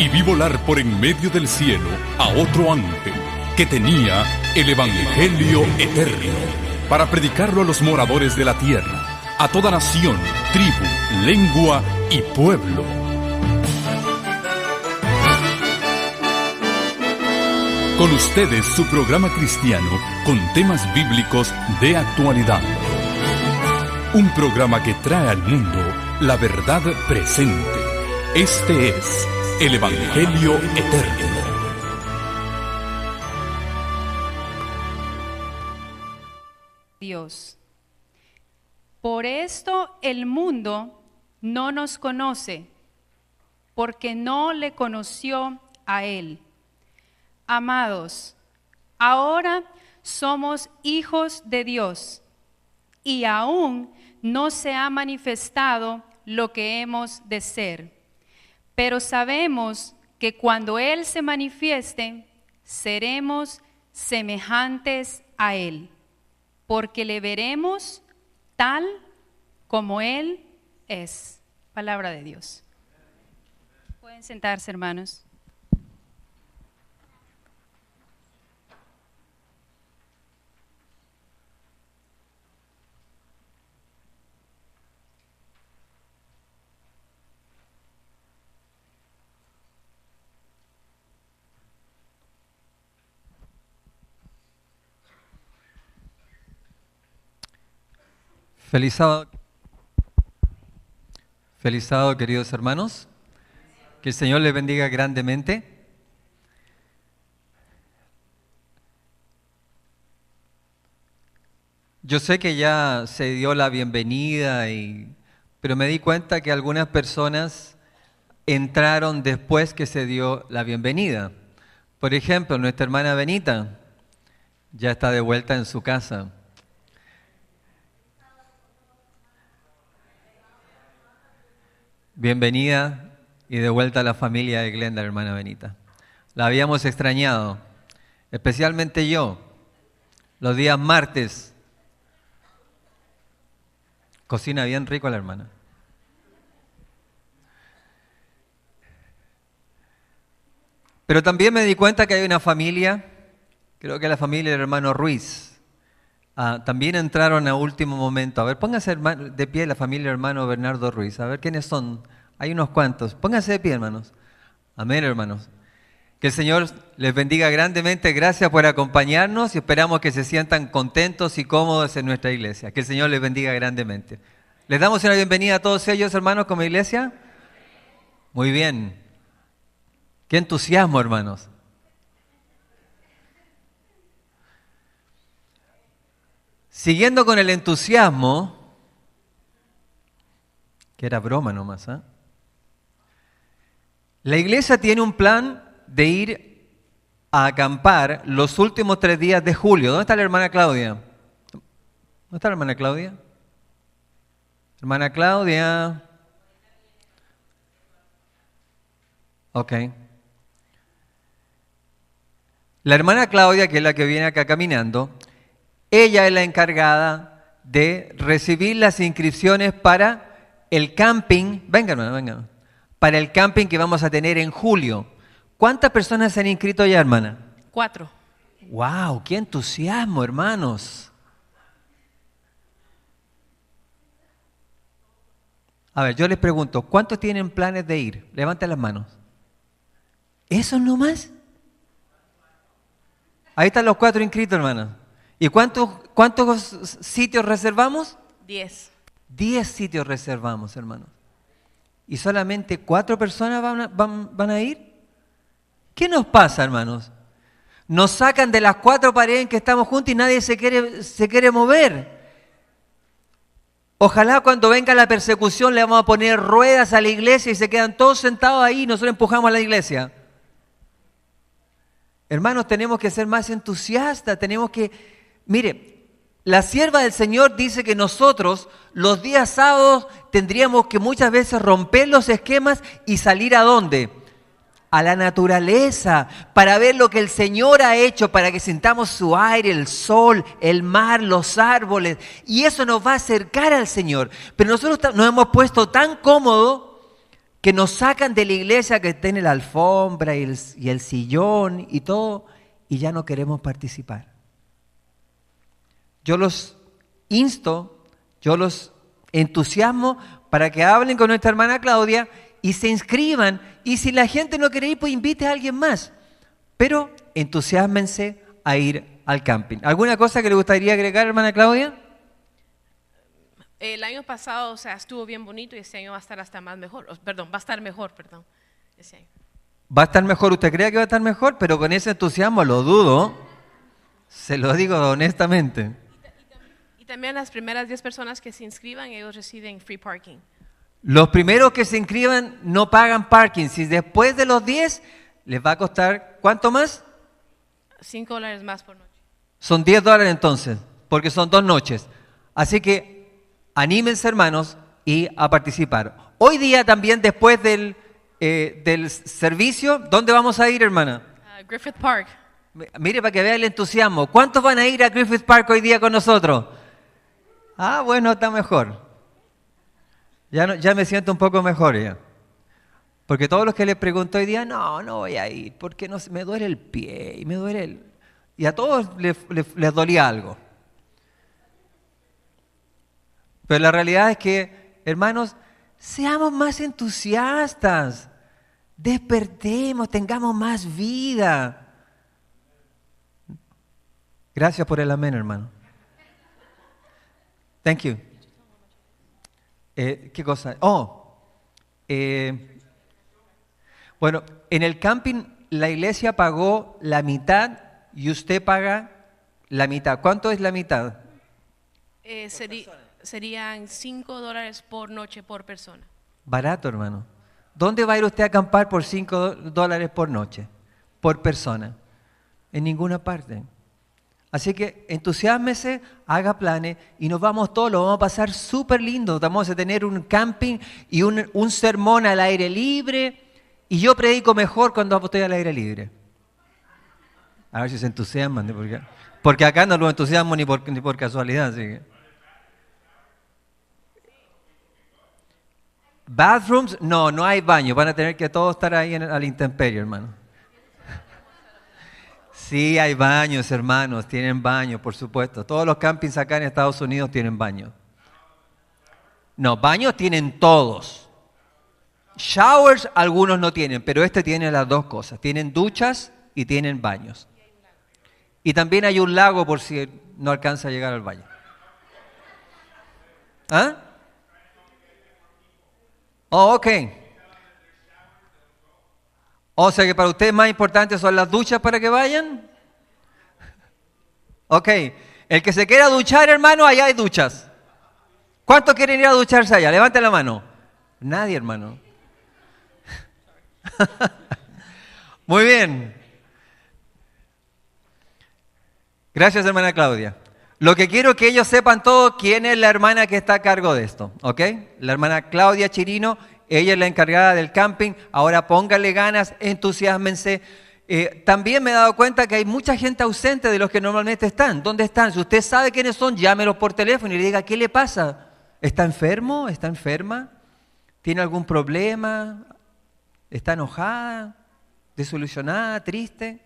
y vi volar por en medio del cielo a otro ángel que tenía el Evangelio eterno para predicarlo a los moradores de la tierra, a toda nación, tribu, lengua y pueblo. Con ustedes su programa cristiano con temas bíblicos de actualidad. Un programa que trae al mundo la verdad presente. Este es el Evangelio eterno. Dios. Por esto el mundo no nos conoce, porque no le conoció a Él. Amados, ahora somos hijos de Dios, y aún no se ha manifestado lo que hemos de ser. Pero sabemos que cuando Él se manifieste, seremos semejantes a Él, porque le veremos tal como Él es. Palabra de Dios. Pueden sentarse, hermanos. Feliz sábado, queridos hermanos. Que el Señor les bendiga grandemente. Yo sé que ya se dio la bienvenida, pero me di cuenta que algunas personas entraron después que se dio la bienvenida. Por ejemplo, nuestra hermana Benita ya está de vuelta en su casa. Bienvenida y de vuelta a la familia de Glenda, hermana Benita. La habíamos extrañado, especialmente yo, los días martes. Cocina bien rico la hermana. Pero también me di cuenta que hay una familia, creo que la familia del hermano Ruiz. También entraron a último momento. A ver, pónganse de pie la familia del hermano Bernardo Ruiz. A ver, ¿quiénes son? Hay unos cuantos. Pónganse de pie, hermanos. Amén, hermanos. Que el Señor les bendiga grandemente. Gracias por acompañarnos y esperamos que se sientan contentos y cómodos en nuestra iglesia. Que el Señor les bendiga grandemente. ¿Les damos una bienvenida a todos ellos, hermanos, como iglesia? Muy bien. Qué entusiasmo, hermanos. Siguiendo con el entusiasmo, que era broma nomás, ¿eh? La iglesia tiene un plan de ir a acampar los últimos 3 días de julio. ¿Dónde está la hermana Claudia? ¿Dónde está la hermana Claudia? Hermana Claudia. Ok. La hermana Claudia, que es la que viene acá caminando, ella es la encargada de recibir las inscripciones para el camping. Vengan. Para el camping que vamos a tener en julio. ¿Cuántas personas se han inscrito ya, hermana? 4. ¡Wow! ¡Qué entusiasmo, hermanos! A ver, yo les pregunto, ¿cuántos tienen planes de ir? Levanten las manos. ¿Eso nomás? Ahí están los 4 inscritos, hermana. ¿Y cuántos sitios reservamos? 10. 10 sitios reservamos, hermanos. ¿Y solamente 4 personas van a ir? ¿Qué nos pasa, hermanos? Nos sacan de las 4 paredes en que estamos juntos y nadie se quiere mover. Ojalá cuando venga la persecución le vamos a poner ruedas a la iglesia y se quedan todos sentados ahí y nosotros empujamos a la iglesia. Hermanos, tenemos que ser más entusiastas, mire, la sierva del Señor dice que nosotros los días sábados tendríamos que muchas veces romper los esquemas y salir ¿a dónde? A la naturaleza, para ver lo que el Señor ha hecho, para que sintamos su aire, el sol, el mar, los árboles, y eso nos va a acercar al Señor. Pero nosotros nos hemos puesto tan cómodos que nos sacan de la iglesia, que está en la alfombra y el sillón y todo, y ya no queremos participar. Yo los insto, yo los entusiasmo para que hablen con nuestra hermana Claudia y se inscriban. Y si la gente no quiere ir, pues invite a alguien más. Pero entusiásmense a ir al camping. ¿Alguna cosa que le gustaría agregar, hermana Claudia? El año pasado, o sea, estuvo bien bonito y este año va a estar hasta más mejor. Perdón, va a estar mejor, perdón. Este año. Va a estar mejor, ¿usted cree que va a estar mejor? Pero con ese entusiasmo lo dudo. Se lo digo honestamente. Y también las primeras 10 personas que se inscriban, ellos reciben free parking. Los primeros que se inscriban no pagan parking. Si después de los 10 les va a costar, ¿cuánto más? $5 más por noche. Son $10 entonces, porque son 2 noches. Así que anímense, hermanos, y a participar. Hoy día también, después del servicio, ¿dónde vamos a ir, hermana? Griffith Park. Mire, para que vea el entusiasmo. ¿Cuántos van a ir a Griffith Park hoy día con nosotros? Ah, bueno, está mejor. Ya me siento un poco mejor ya. Porque todos los que les pregunto hoy día, no voy a ir, porque me duele el pie y me duele el... Y a todos les dolía algo. Pero la realidad es que, hermanos, seamos más entusiastas, despertemos, tengamos más vida. Gracias por el amén, hermano. Thank you. ¿Qué cosa? Bueno, en el camping la iglesia pagó la mitad y usted paga la mitad. ¿Cuánto es la mitad? Serían $5 por noche por persona. Barato, hermano. ¿Dónde va a ir usted a acampar por $5 por noche? Por persona. En ninguna parte. Así que entusiásmese, haga planes y nos vamos todos, lo vamos a pasar súper lindo. Vamos a tener un camping y un sermón al aire libre. Y yo predico mejor cuando estoy al aire libre. A ver si se entusiasman. Porque acá no los entusiasmo ni por casualidad. Así que. Bathrooms, no hay baño. Van a tener que todos estar ahí al intemperie, hermano. Sí, hay baños, hermanos. Tienen baños, por supuesto. Todos los campings acá en Estados Unidos tienen baños. No, baños tienen todos. Showers algunos no tienen, pero este tiene las dos cosas. Tienen duchas y tienen baños. Y también hay un lago por si no alcanza a llegar al baño. ¿Ah? Oh, ok. O sea que para ustedes más importante son las duchas para que vayan. Ok. El que se quiera duchar, hermano, allá hay duchas. ¿Cuántos quieren ir a ducharse allá? Levanten la mano. Nadie, hermano. Muy bien. Gracias, hermana Claudia. Lo que quiero que ellos sepan todos quién es la hermana que está a cargo de esto, ¿ok? La hermana Claudia Chirino, ella es la encargada del camping. Ahora pónganle ganas, entusiásmense. También me he dado cuenta que hay mucha gente ausente de los que normalmente están. ¿Dónde están? Si usted sabe quiénes son, llámelos por teléfono y le diga, ¿qué le pasa? ¿Está enfermo? ¿Está enferma? ¿Tiene algún problema? ¿Está enojada? ¿Desilusionada? ¿Triste?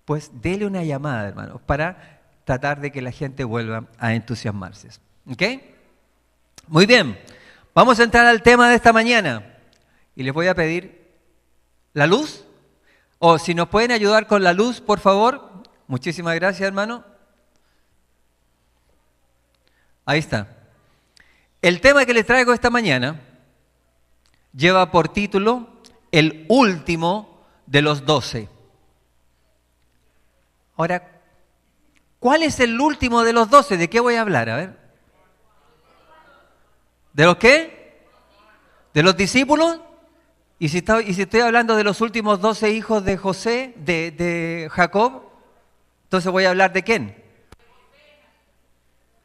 Pues dele una llamada, hermanos, para tratar de que la gente vuelva a entusiasmarse. ¿Ok? Muy bien. Vamos a entrar al tema de esta mañana. Y les voy a pedir la luz. O si nos pueden ayudar con la luz, por favor. Muchísimas gracias, hermano. Ahí está. El tema que les traigo esta mañana lleva por título El último de los 12. Ahora, ¿cuál es el último de los 12? ¿De qué voy a hablar? A ver. ¿De los qué? ¿De los discípulos? ¿Y si estoy hablando de los últimos 12 hijos de José, de Jacob? Entonces voy a hablar de quién.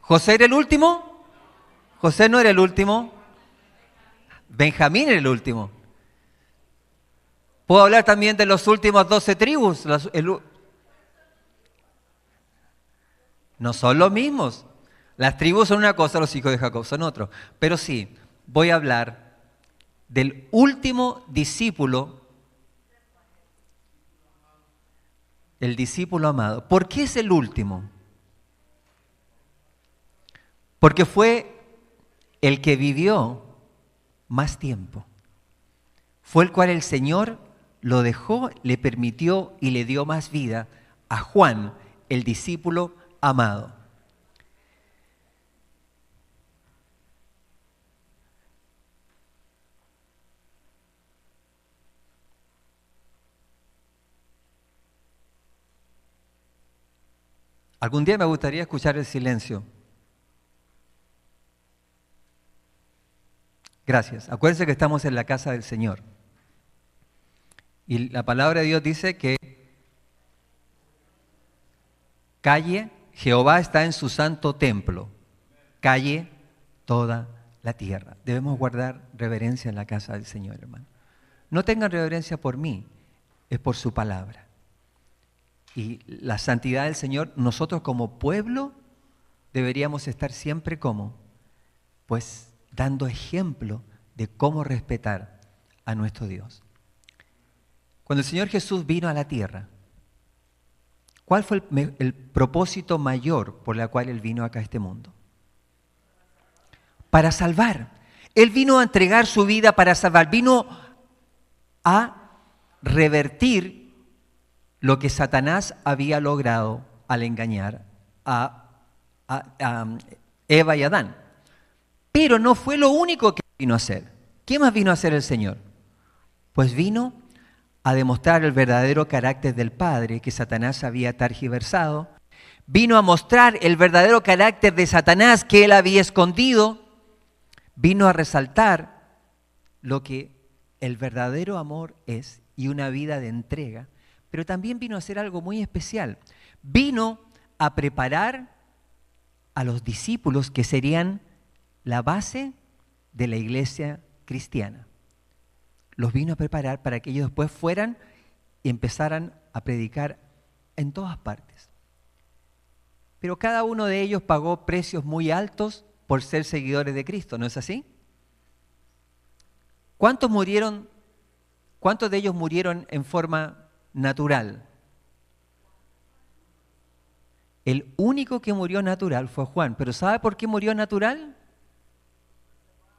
¿José era el último? José no era el último. Benjamín era el último. Puedo hablar también de los últimos 12 tribus. No son los mismos. Las tribus son una cosa, los hijos de Jacob son otro. Pero sí, voy a hablar del último discípulo, el discípulo amado. ¿Por qué es el último? Porque fue el que vivió más tiempo. Fue el cual el Señor lo dejó, le permitió y le dio más vida a Juan, el discípulo amado. Algún día me gustaría escuchar el silencio. Gracias. Acuérdense que estamos en la casa del Señor. Y la palabra de Dios dice que calle, Jehová está en su santo templo. Calle toda la tierra. Debemos guardar reverencia en la casa del Señor, hermano. No tengan reverencia por mí, es por su palabra. Y la santidad del Señor, nosotros como pueblo deberíamos estar siempre como, pues dando ejemplo de cómo respetar a nuestro Dios. Cuando el Señor Jesús vino a la tierra, ¿cuál fue el propósito mayor por el cual Él vino acá a este mundo? Para salvar. Él vino a entregar su vida para salvar. Vino a revertir lo que Satanás había logrado al engañar a Eva y Adán. Pero no fue lo único que vino a hacer. ¿Qué más vino a hacer el Señor? Pues vino a demostrar el verdadero carácter del Padre que Satanás había tergiversado. Vino a mostrar el verdadero carácter de Satanás que él había escondido. Vino a resaltar lo que el verdadero amor es y una vida de entrega. Pero también vino a hacer algo muy especial. Vino a preparar a los discípulos que serían la base de la iglesia cristiana. Los vino a preparar para que ellos después fueran y empezaran a predicar en todas partes. Pero cada uno de ellos pagó precios muy altos por ser seguidores de Cristo, ¿no es así? ¿Cuántos de ellos murieron en forma natural? El único que murió natural fue Juan. ¿Pero sabe por qué murió natural?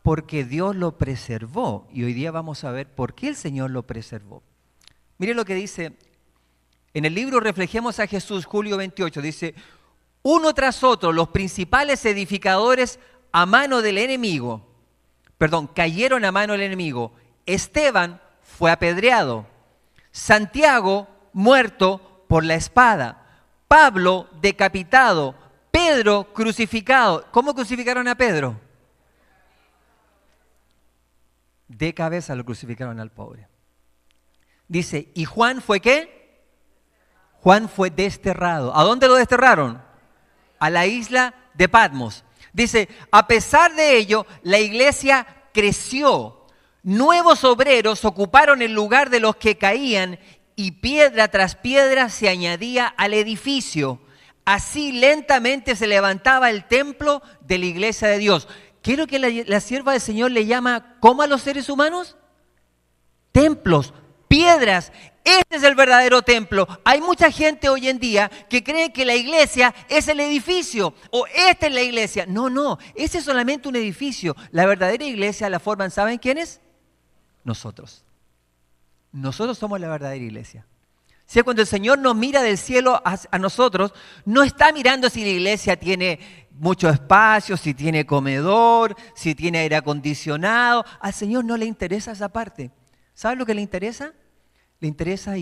Porque Dios lo preservó. Y hoy día vamos a ver por qué el Señor lo preservó. Mire lo que dice en el libro Reflejemos a Jesús, julio 28. Dice, uno tras otro, los principales edificadores cayeron a mano del enemigo. Esteban fue apedreado. Santiago, muerto por la espada. Pablo, decapitado. Pedro, crucificado. ¿Cómo crucificaron a Pedro? De cabeza lo crucificaron al pobre. Dice, ¿y Juan fue qué? Juan fue desterrado. ¿A dónde lo desterraron? A la isla de Patmos. Dice, a pesar de ello, la iglesia creció. Nuevos obreros ocuparon el lugar de los que caían y piedra tras piedra se añadía al edificio. Así lentamente se levantaba el templo de la iglesia de Dios. ¿Qué es lo que la sierva del Señor le llama cómo a los seres humanos? Templos, piedras. Este es el verdadero templo. Hay mucha gente hoy en día que cree que la iglesia es el edificio o esta es la iglesia. No, ese es solamente un edificio. La verdadera iglesia la forman, ¿saben quiénes? Nosotros. Nosotros somos la verdadera iglesia. Si cuando el Señor nos mira del cielo a nosotros, no está mirando si la iglesia tiene mucho espacio, si tiene comedor, si tiene aire acondicionado. Al Señor no le interesa esa parte. ¿Sabe lo que le interesa? Le interesa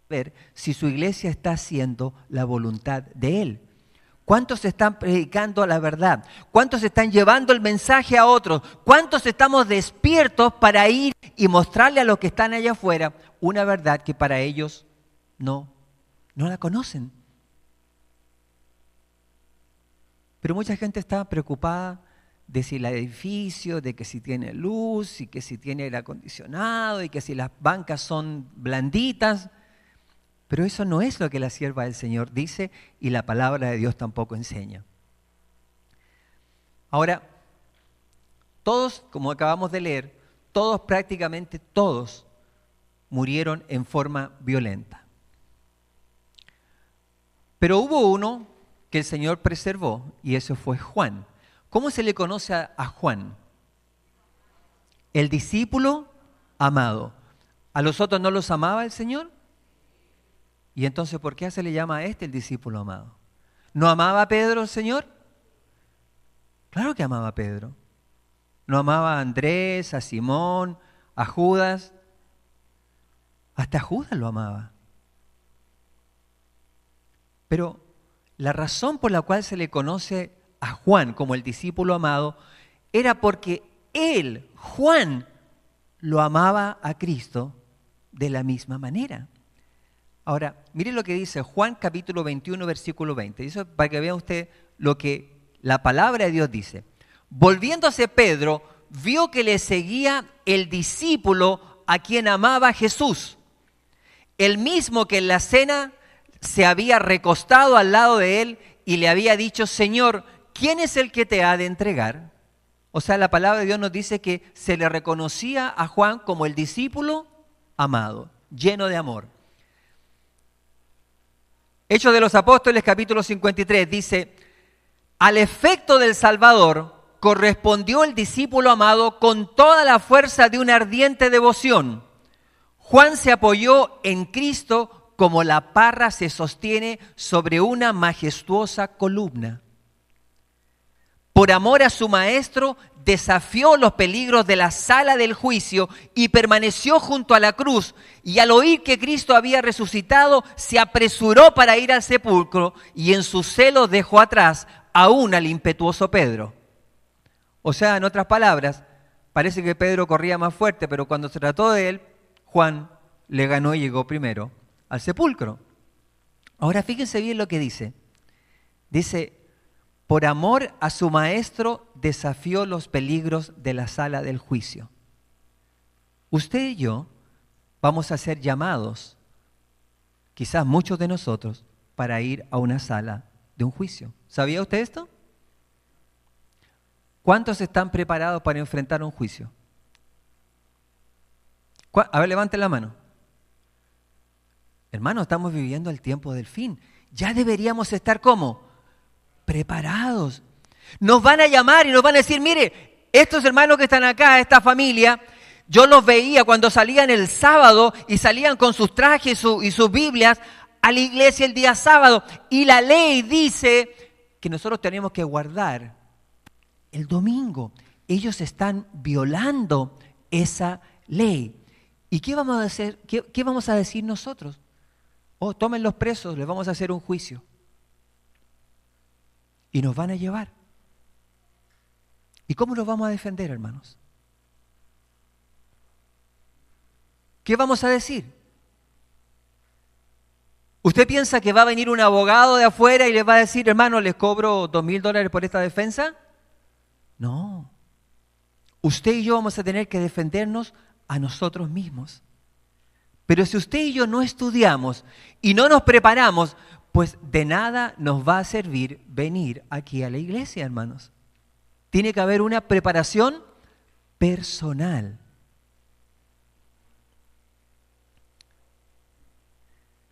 ver si su iglesia está haciendo la voluntad de Él. ¿Cuántos están predicando la verdad? ¿Cuántos están llevando el mensaje a otros? ¿Cuántos estamos despiertos para ir y mostrarle a los que están allá afuera una verdad que para ellos no la conocen? Pero mucha gente está preocupada de si el edificio, de que si tiene luz, y que si tiene aire acondicionado, y que si las bancas son blanditas. Pero eso no es lo que la sierva del Señor dice y la palabra de Dios tampoco enseña. Ahora, todos, como acabamos de leer, todos, prácticamente todos, murieron en forma violenta. Pero hubo uno que el Señor preservó, y eso fue Juan. ¿Cómo se le conoce a Juan? El discípulo amado. ¿A los otros no los amaba el Señor? Y entonces, ¿por qué se le llama a este el discípulo amado? ¿No amaba a Pedro el Señor? Claro que amaba a Pedro. ¿No amaba a Andrés, a Simón, a Judas? Hasta Judas lo amaba. Pero la razón por la cual se le conoce a Juan como el discípulo amado era porque él, Juan, lo amaba a Cristo de la misma manera. Ahora, mire lo que dice Juan capítulo 21, versículo 20. Eso para que vea usted lo que la palabra de Dios dice. Volviéndose Pedro, vio que le seguía el discípulo a quien amaba Jesús, el mismo que en la cena se había recostado al lado de él y le había dicho: Señor, ¿quién es el que te ha de entregar? O sea, la palabra de Dios nos dice que se le reconocía a Juan como el discípulo amado, lleno de amor. Hechos de los Apóstoles, capítulo 53, dice: al efecto del Salvador correspondió el discípulo amado con toda la fuerza de una ardiente devoción. Juan se apoyó en Cristo como la parra se sostiene sobre una majestuosa columna. Por amor a su maestro, desafió los peligros de la sala del juicio y permaneció junto a la cruz. Y al oír que Cristo había resucitado, se apresuró para ir al sepulcro y en su celo dejó atrás aún al impetuoso Pedro. O sea, en otras palabras, parece que Pedro corría más fuerte, pero cuando se trató de él, Juan le ganó y llegó primero al sepulcro. Ahora fíjense bien lo que dice. Dice: por amor a su maestro desafió los peligros de la sala del juicio. Usted y yo vamos a ser llamados, quizás muchos de nosotros, para ir a una sala de un juicio. ¿Sabía usted esto? ¿Cuántos están preparados para enfrentar un juicio? A ver, levanten la mano. Hermanos, estamos viviendo el tiempo del fin. Ya deberíamos estar ¿cómo? Preparados. Nos van a llamar y nos van a decir: mire, estos hermanos que están acá, esta familia, yo los veía cuando salían el sábado y salían con sus trajes y sus Biblias a la iglesia el día sábado. Y la ley dice que nosotros tenemos que guardar el domingo. Ellos están violando esa ley. ¿Y qué vamos a hacer? ¿Qué vamos a decir nosotros? Oh, tomen los presos, les vamos a hacer un juicio. Y nos van a llevar. ¿Y cómo nos vamos a defender, hermanos? ¿Qué vamos a decir? ¿Usted piensa que va a venir un abogado de afuera y les va a decir: hermano, les cobro $2,000 por esta defensa? No. Usted y yo vamos a tener que defendernos a nosotros mismos. Pero si usted y yo no estudiamos y no nos preparamos, pues de nada nos va a servir venir aquí a la iglesia, hermanos. Tiene que haber una preparación personal.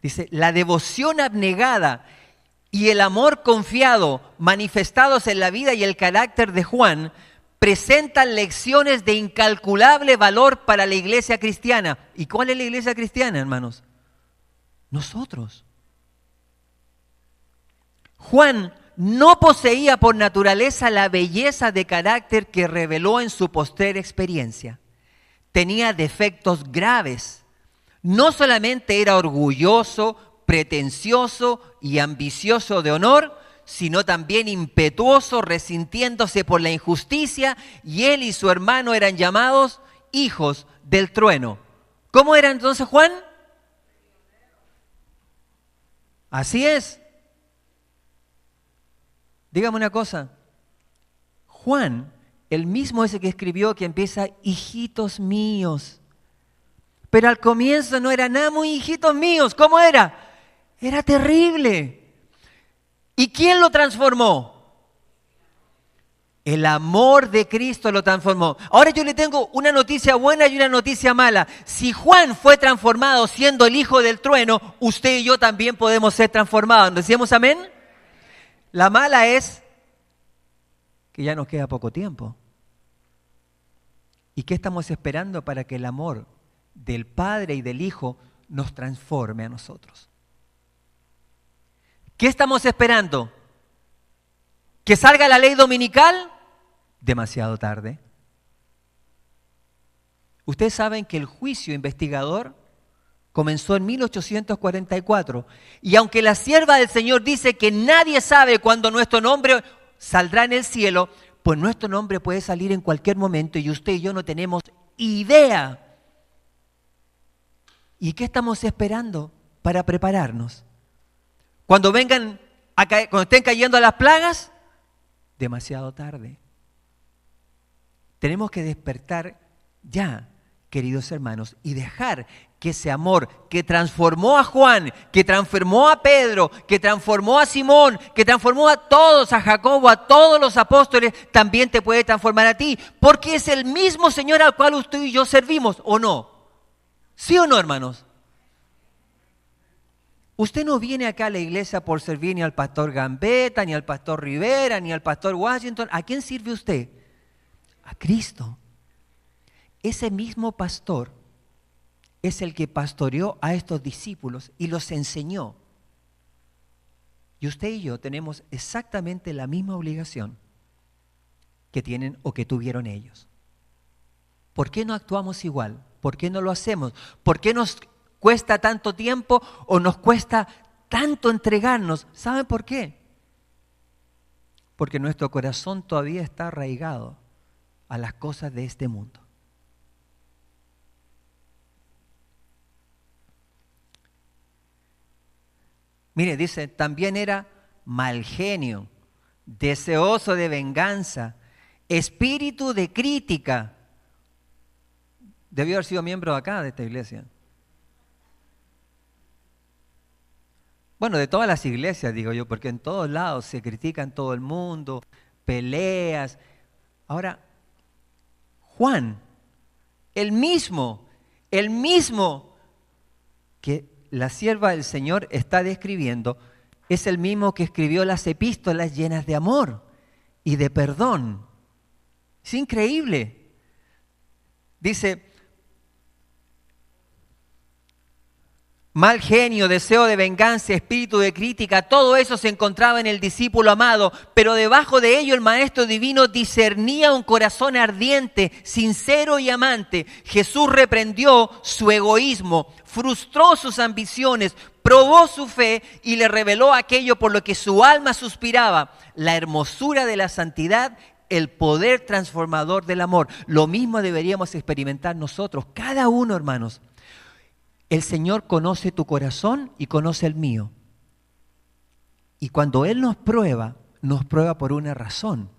Dice: la devoción abnegada y el amor confiado manifestados en la vida y el carácter de Juan presentan lecciones de incalculable valor para la iglesia cristiana. ¿Y cuál es la iglesia cristiana, hermanos? Nosotros. Juan no poseía por naturaleza la belleza de carácter que reveló en su postrera experiencia. Tenía defectos graves. No solamente era orgulloso, pretencioso y ambicioso de honor, sino también impetuoso, resintiéndose por la injusticia, y él y su hermano eran llamados hijos del trueno. ¿Cómo era entonces Juan? Así es. Dígame una cosa. Juan, el mismo ese que escribió, que empieza: hijitos míos. Pero al comienzo no era nada muy hijitos míos. ¿Cómo era? Era terrible. ¿Y quién lo transformó? El amor de Cristo lo transformó. Ahora yo le tengo una noticia buena y una noticia mala. Si Juan fue transformado siendo el hijo del trueno, usted y yo también podemos ser transformados. ¿Decíamos amén? La mala es que ya nos queda poco tiempo. ¿Y qué estamos esperando para que el amor del Padre y del Hijo nos transforme a nosotros? ¿Qué estamos esperando? ¿Que salga la ley dominical? Demasiado tarde. Ustedes saben que el juicio investigador comenzó en 1844 y aunque la sierva del Señor dice que nadie sabe cuándo nuestro nombre saldrá en el cielo, pues nuestro nombre puede salir en cualquier momento y usted y yo no tenemos idea. ¿Y qué estamos esperando para prepararnos? Cuando cuando estén cayendo las plagas, demasiado tarde. Tenemos que despertar ya, queridos hermanos, y dejar que ese amor que transformó a Juan, que transformó a Pedro, que transformó a Simón, que transformó a todos, a Jacobo, a todos los apóstoles, también te puede transformar a ti, porque es el mismo Señor al cual usted y yo servimos, ¿o no? ¿Sí o no, hermanos? Usted no viene acá a la iglesia por servir ni al pastor Gambetta, ni al pastor Rivera, ni al pastor Washington. ¿A quién sirve usted? A Cristo. Ese mismo pastor es el que pastoreó a estos discípulos y los enseñó. Y usted y yo tenemos exactamente la misma obligación que tienen o que tuvieron ellos. ¿Por qué no actuamos igual? ¿Por qué no lo hacemos? ¿Por qué nos cuesta tanto tiempo o nos cuesta tanto entregarnos? ¿Saben por qué? Porque nuestro corazón todavía está arraigado a las cosas de este mundo. Mire, dice, también era mal genio, deseoso de venganza, espíritu de crítica. Debió haber sido miembro acá de esta iglesia. Bueno, de todas las iglesias, digo yo, porque en todos lados se critican todo el mundo, peleas. Ahora, Juan, el mismo que la sierva del Señor está describiendo, es el mismo que escribió las epístolas llenas de amor y de perdón. Es increíble. Dice, mal genio, deseo de venganza, espíritu de crítica, todo eso se encontraba en el discípulo amado, pero debajo de ello el Maestro Divino discernía un corazón ardiente, sincero y amante. Jesús reprendió su egoísmo, frustró sus ambiciones, probó su fe y le reveló aquello por lo que su alma suspiraba, la hermosura de la santidad, el poder transformador del amor. Lo mismo deberíamos experimentar nosotros, cada uno, hermanos. El Señor conoce tu corazón y conoce el mío. Y cuando Él nos prueba por una razón.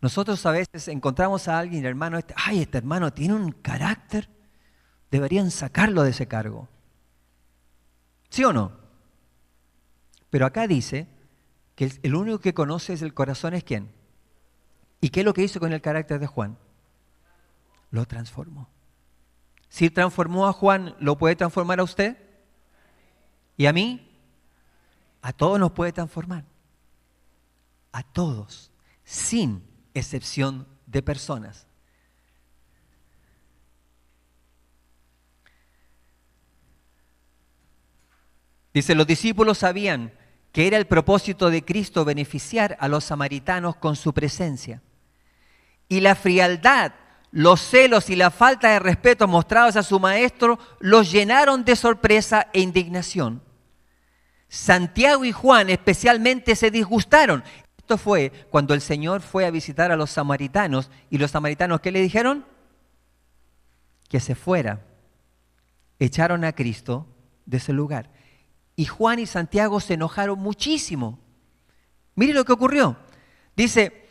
Nosotros a veces encontramos a alguien, hermano, este hermano tiene un carácter, deberían sacarlo de ese cargo. ¿Sí o no? Pero acá dice que el único que conoce el corazón es ¿quién? ¿Y qué es lo que hizo con el carácter de Juan? Lo transformó. Si transformó a Juan, ¿lo puede transformar a usted? ¿Y a mí? A todos nos puede transformar. A todos, sin excepción de personas. Dice, los discípulos sabían que era el propósito de Cristo beneficiar a los samaritanos con su presencia. Y la frialdad, los celos y la falta de respeto mostrados a su maestro los llenaron de sorpresa e indignación. Santiago y Juan especialmente se disgustaron. Esto fue cuando el Señor fue a visitar a los samaritanos y los samaritanos, ¿qué le dijeron? Que se fuera. Echaron a Cristo de ese lugar. Y Juan y Santiago se enojaron muchísimo. Mire lo que ocurrió. Dice,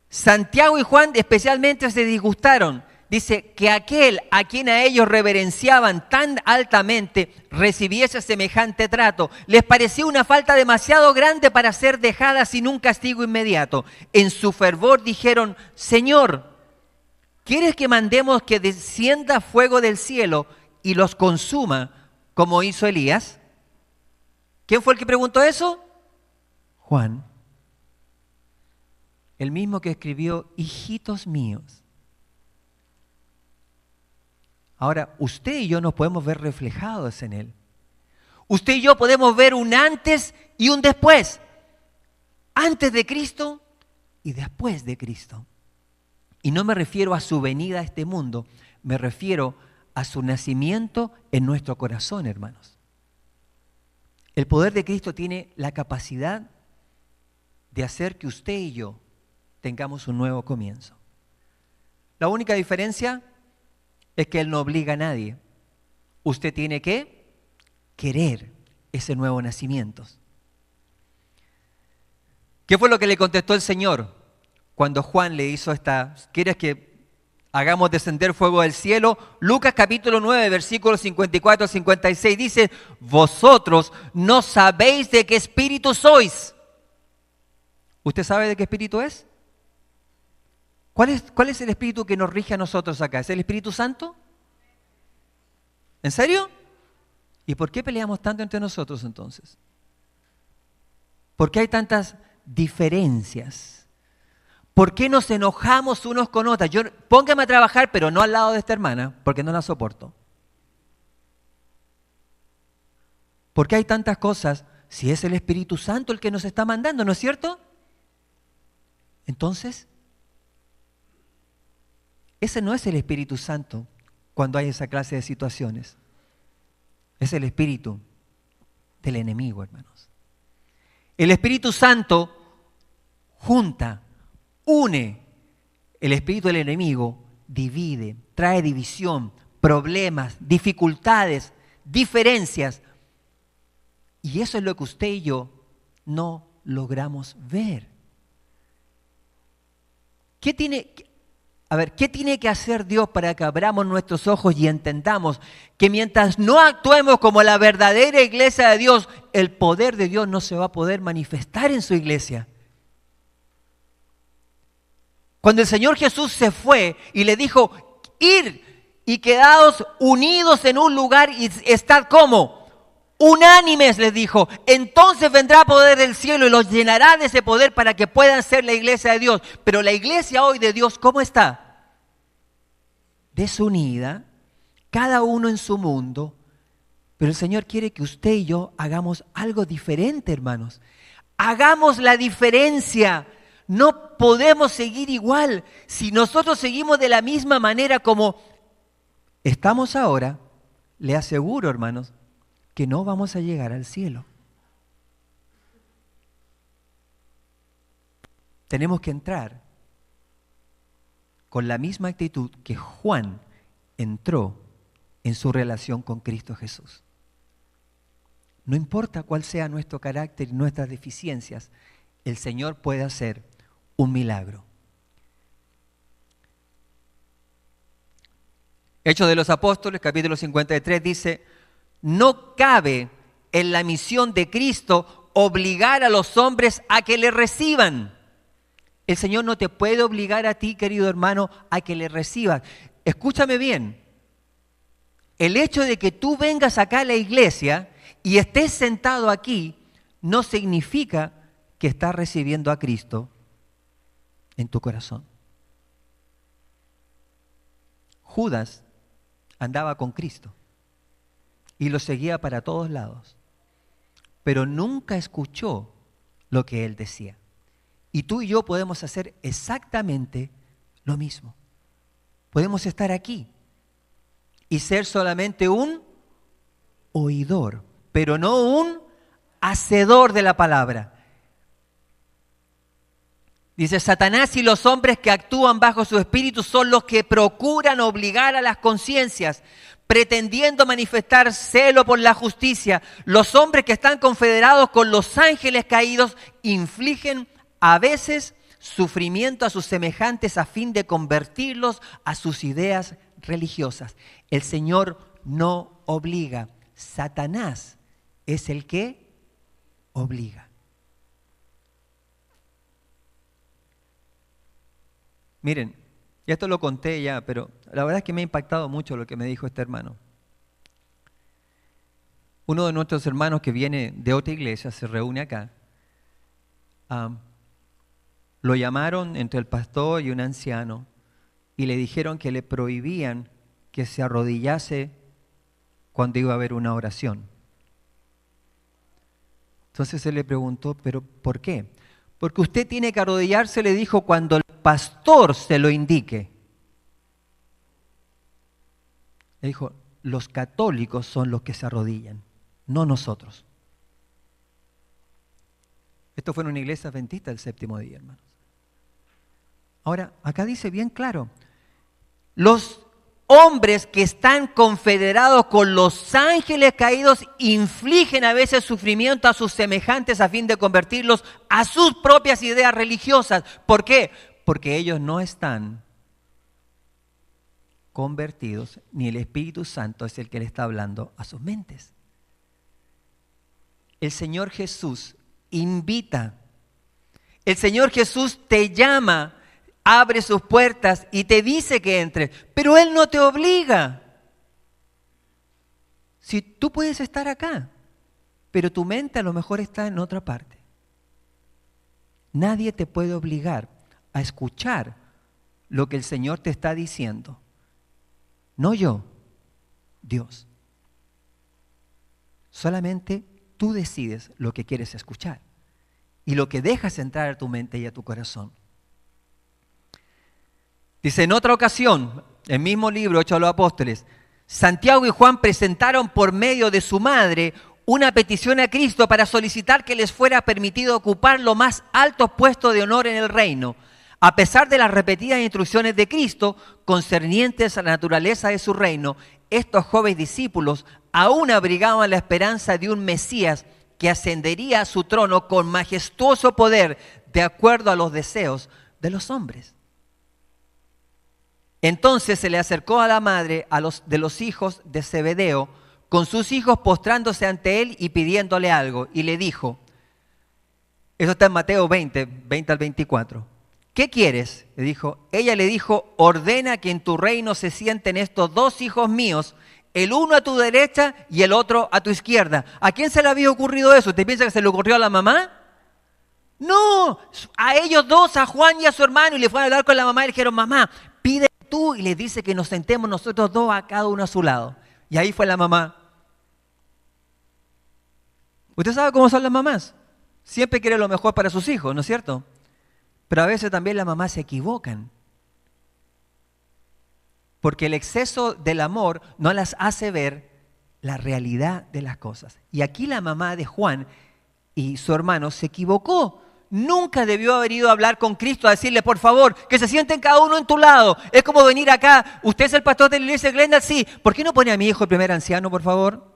Santiago y Juan especialmente se disgustaron. dice que aquel a quien a ellos reverenciaban tan altamente recibiese semejante trato. Les parecía una falta demasiado grande para ser dejada sin un castigo inmediato. En su fervor dijeron: Señor, ¿quieres que mandemos que descienda fuego del cielo y los consuma como hizo Elías? ¿Quién fue el que preguntó eso? Juan. El mismo que escribió: hijitos míos. Ahora, usted y yo nos podemos ver reflejados en él. Usted y yo podemos ver un antes y un después. Antes de Cristo y después de Cristo. Y no me refiero a su venida a este mundo, me refiero a su nacimiento en nuestro corazón, hermanos. El poder de Cristo tiene la capacidad de hacer que usted y yo tengamos un nuevo comienzo. La única diferencia es que Él no obliga a nadie. Usted tiene que querer ese nuevo nacimiento. ¿Qué fue lo que le contestó el Señor cuando Juan le hizo ¿quieres que hagamos descender fuego del cielo? Lucas capítulo 9, versículos 54 al 56 dice: vosotros no sabéis de qué espíritu sois. ¿Usted sabe de qué espíritu es? ¿Cuál es el espíritu que nos rige a nosotros acá? ¿Es el Espíritu Santo? ¿En serio? ¿Y por qué peleamos tanto entre nosotros entonces? ¿Por qué hay tantas diferencias? ¿Por qué nos enojamos unos con otras? Póngame a trabajar, pero no al lado de esta hermana, porque no la soporto. ¿Por qué hay tantas cosas si es el Espíritu Santo el que nos está mandando, no es cierto? Entonces, ese no es el Espíritu Santo cuando hay esa clase de situaciones. Es el espíritu del enemigo, hermanos. El Espíritu Santo junta, une. El espíritu del enemigo divide, trae división, problemas, dificultades, diferencias. Y eso es lo que usted y yo no logramos ver. ¿Qué tiene que hacer Dios para que abramos nuestros ojos y entendamos que mientras no actuemos como la verdadera iglesia de Dios, el poder de Dios no se va a poder manifestar en su iglesia? Cuando el Señor Jesús se fue y le dijo: ir y quedaos unidos en un lugar y estad como unánimes, les dijo, entonces vendrá poder del cielo y los llenará de ese poder para que puedan ser la iglesia de Dios. Pero la iglesia hoy de Dios, ¿cómo está? Desunida, cada uno en su mundo. Pero el Señor quiere que usted y yo hagamos algo diferente, hermanos. Hagamos la diferencia. No podemos seguir igual. Si nosotros seguimos de la misma manera como estamos ahora, le aseguro, hermanos, que no vamos a llegar al cielo. Tenemos que entrar con la misma actitud que Juan entró en su relación con Cristo Jesús. No importa cuál sea nuestro carácter y nuestras deficiencias, el Señor puede hacer un milagro. Hechos de los Apóstoles, capítulo 53, dice: no cabe en la misión de Cristo obligar a los hombres a que le reciban. El Señor no te puede obligar a ti, querido hermano, a que le recibas. Escúchame bien. El hecho de que tú vengas acá a la iglesia y estés sentado aquí no significa que estás recibiendo a Cristo en tu corazón. Judas andaba con Cristo y lo seguía para todos lados, pero nunca escuchó lo que él decía. Y tú y yo podemos hacer exactamente lo mismo. Podemos estar aquí y ser solamente un oidor, pero no un hacedor de la palabra. Dice: Satanás y los hombres que actúan bajo su espíritu son los que procuran obligar a las conciencias, pretendiendo manifestar celo por la justicia. Los hombres que están confederados con los ángeles caídos infligen a veces sufrimiento a sus semejantes a fin de convertirlos a sus ideas religiosas. El Señor no obliga. Satanás es el que obliga. Miren, ya esto lo conté ya, pero la verdad es que me ha impactado mucho lo que me dijo este hermano. Uno de nuestros hermanos que viene de otra iglesia se reúne acá. Lo llamaron entre el pastor y un anciano y le dijeron que le prohibían que se arrodillase cuando iba a haber una oración. Entonces él le preguntó, ¿pero por qué? Porque usted tiene que arrodillarse, le dijo, cuando el pastor se lo indique. Le dijo, los católicos son los que se arrodillan, no nosotros. Esto fue en una iglesia adventista del séptimo día, hermanos. Ahora, acá dice bien claro, los hombres que están confederados con los ángeles caídos infligen a veces sufrimiento a sus semejantes a fin de convertirlos a sus propias ideas religiosas. ¿Por qué? Porque ellos no están convertidos, ni el Espíritu Santo es el que le está hablando a sus mentes. El Señor Jesús invita. El Señor Jesús te llama, abre sus puertas y te dice que entres, pero Él no te obliga. Si tú puedes estar acá, pero tu mente a lo mejor está en otra parte. Nadie te puede obligar a escuchar lo que el Señor te está diciendo. No yo, Dios. Solamente tú decides lo que quieres escuchar y lo que dejas entrar a tu mente y a tu corazón. Dice, en otra ocasión, el mismo libro, Hechos de los Apóstoles, Santiago y Juan presentaron por medio de su madre una petición a Cristo para solicitar que les fuera permitido ocupar los más altos puestos de honor en el reino, a pesar de las repetidas instrucciones de Cristo concernientes a la naturaleza de su reino. Estos jóvenes discípulos aún abrigaban la esperanza de un Mesías que ascendería a su trono con majestuoso poder de acuerdo a los deseos de los hombres. Entonces se le acercó a la madre de los hijos de Zebedeo, con sus hijos postrándose ante él y pidiéndole algo, y le dijo, eso está en Mateo 20 al 24, ¿qué quieres? Le dijo. Ella le dijo, ordena que en tu reino se sienten estos dos hijos míos, el uno a tu derecha y el otro a tu izquierda. ¿A quién se le había ocurrido eso? ¿Usted piensa que se le ocurrió a la mamá? No, a ellos dos, a Juan y a su hermano, y le fueron a hablar con la mamá y le dijeron, mamá, pide tú, y le dice que nos sentemos nosotros dos a cada uno a su lado. Y ahí fue la mamá. Usted sabe cómo son las mamás. Siempre quiere lo mejor para sus hijos, ¿no es cierto? Pero a veces también las mamás se equivocan. Porque el exceso del amor no las hace ver la realidad de las cosas. Y aquí la mamá de Juan y su hermano se equivocó. Nunca debió haber ido a hablar con Cristo, a decirle, por favor, que se sienten cada uno en tu lado. Es como venir acá, usted es el pastor de la iglesia de Glendale, sí. ¿Por qué no pone a mi hijo el primer anciano, por favor?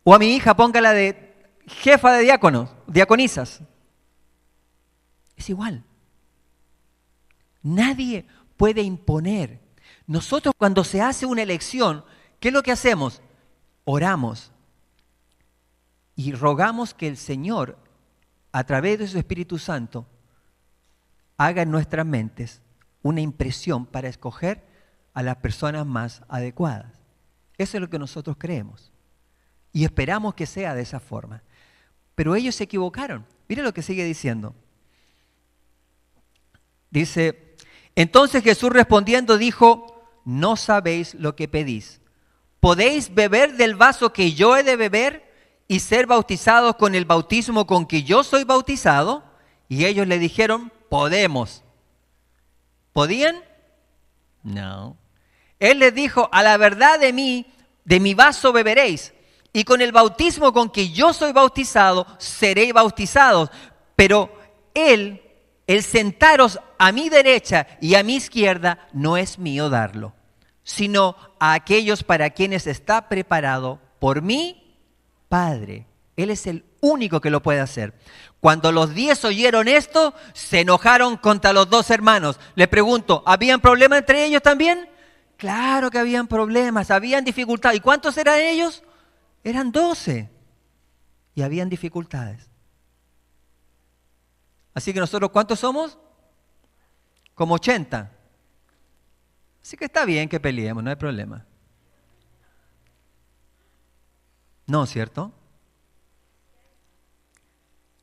O a mi hija, póngala de jefa de diáconos, diaconisas. Es igual. Nadie puede imponer. Nosotros cuando se hace una elección, ¿qué es lo que hacemos? Oramos y rogamos que el Señor, a través de su Espíritu Santo, haga en nuestras mentes una impresión para escoger a las personas más adecuadas. Eso es lo que nosotros creemos. Y esperamos que sea de esa forma. Pero ellos se equivocaron. Mire lo que sigue diciendo. Dice, entonces Jesús respondiendo dijo, no sabéis lo que pedís. ¿Podéis beber del vaso que yo he de beber y ser bautizados con el bautismo con que yo soy bautizado? Y ellos le dijeron, podemos. ¿Podían? No. Él les dijo, a la verdad de mi vaso beberéis, y con el bautismo con que yo soy bautizado, seréis bautizados. Pero el sentaros a mi derecha y a mi izquierda no es mío darlo, sino a aquellos para quienes está preparado por mí, Padre. Él es el único que lo puede hacer. Cuando los 10 oyeron esto, se enojaron contra los 2 hermanos. Les pregunto, ¿habían problemas entre ellos también? Claro que habían problemas, habían dificultades. ¿Y cuántos eran ellos? Eran 12. Y habían dificultades. Así que nosotros, ¿cuántos somos? Como 80. Así que está bien que peleemos, no hay problema. No, ¿cierto?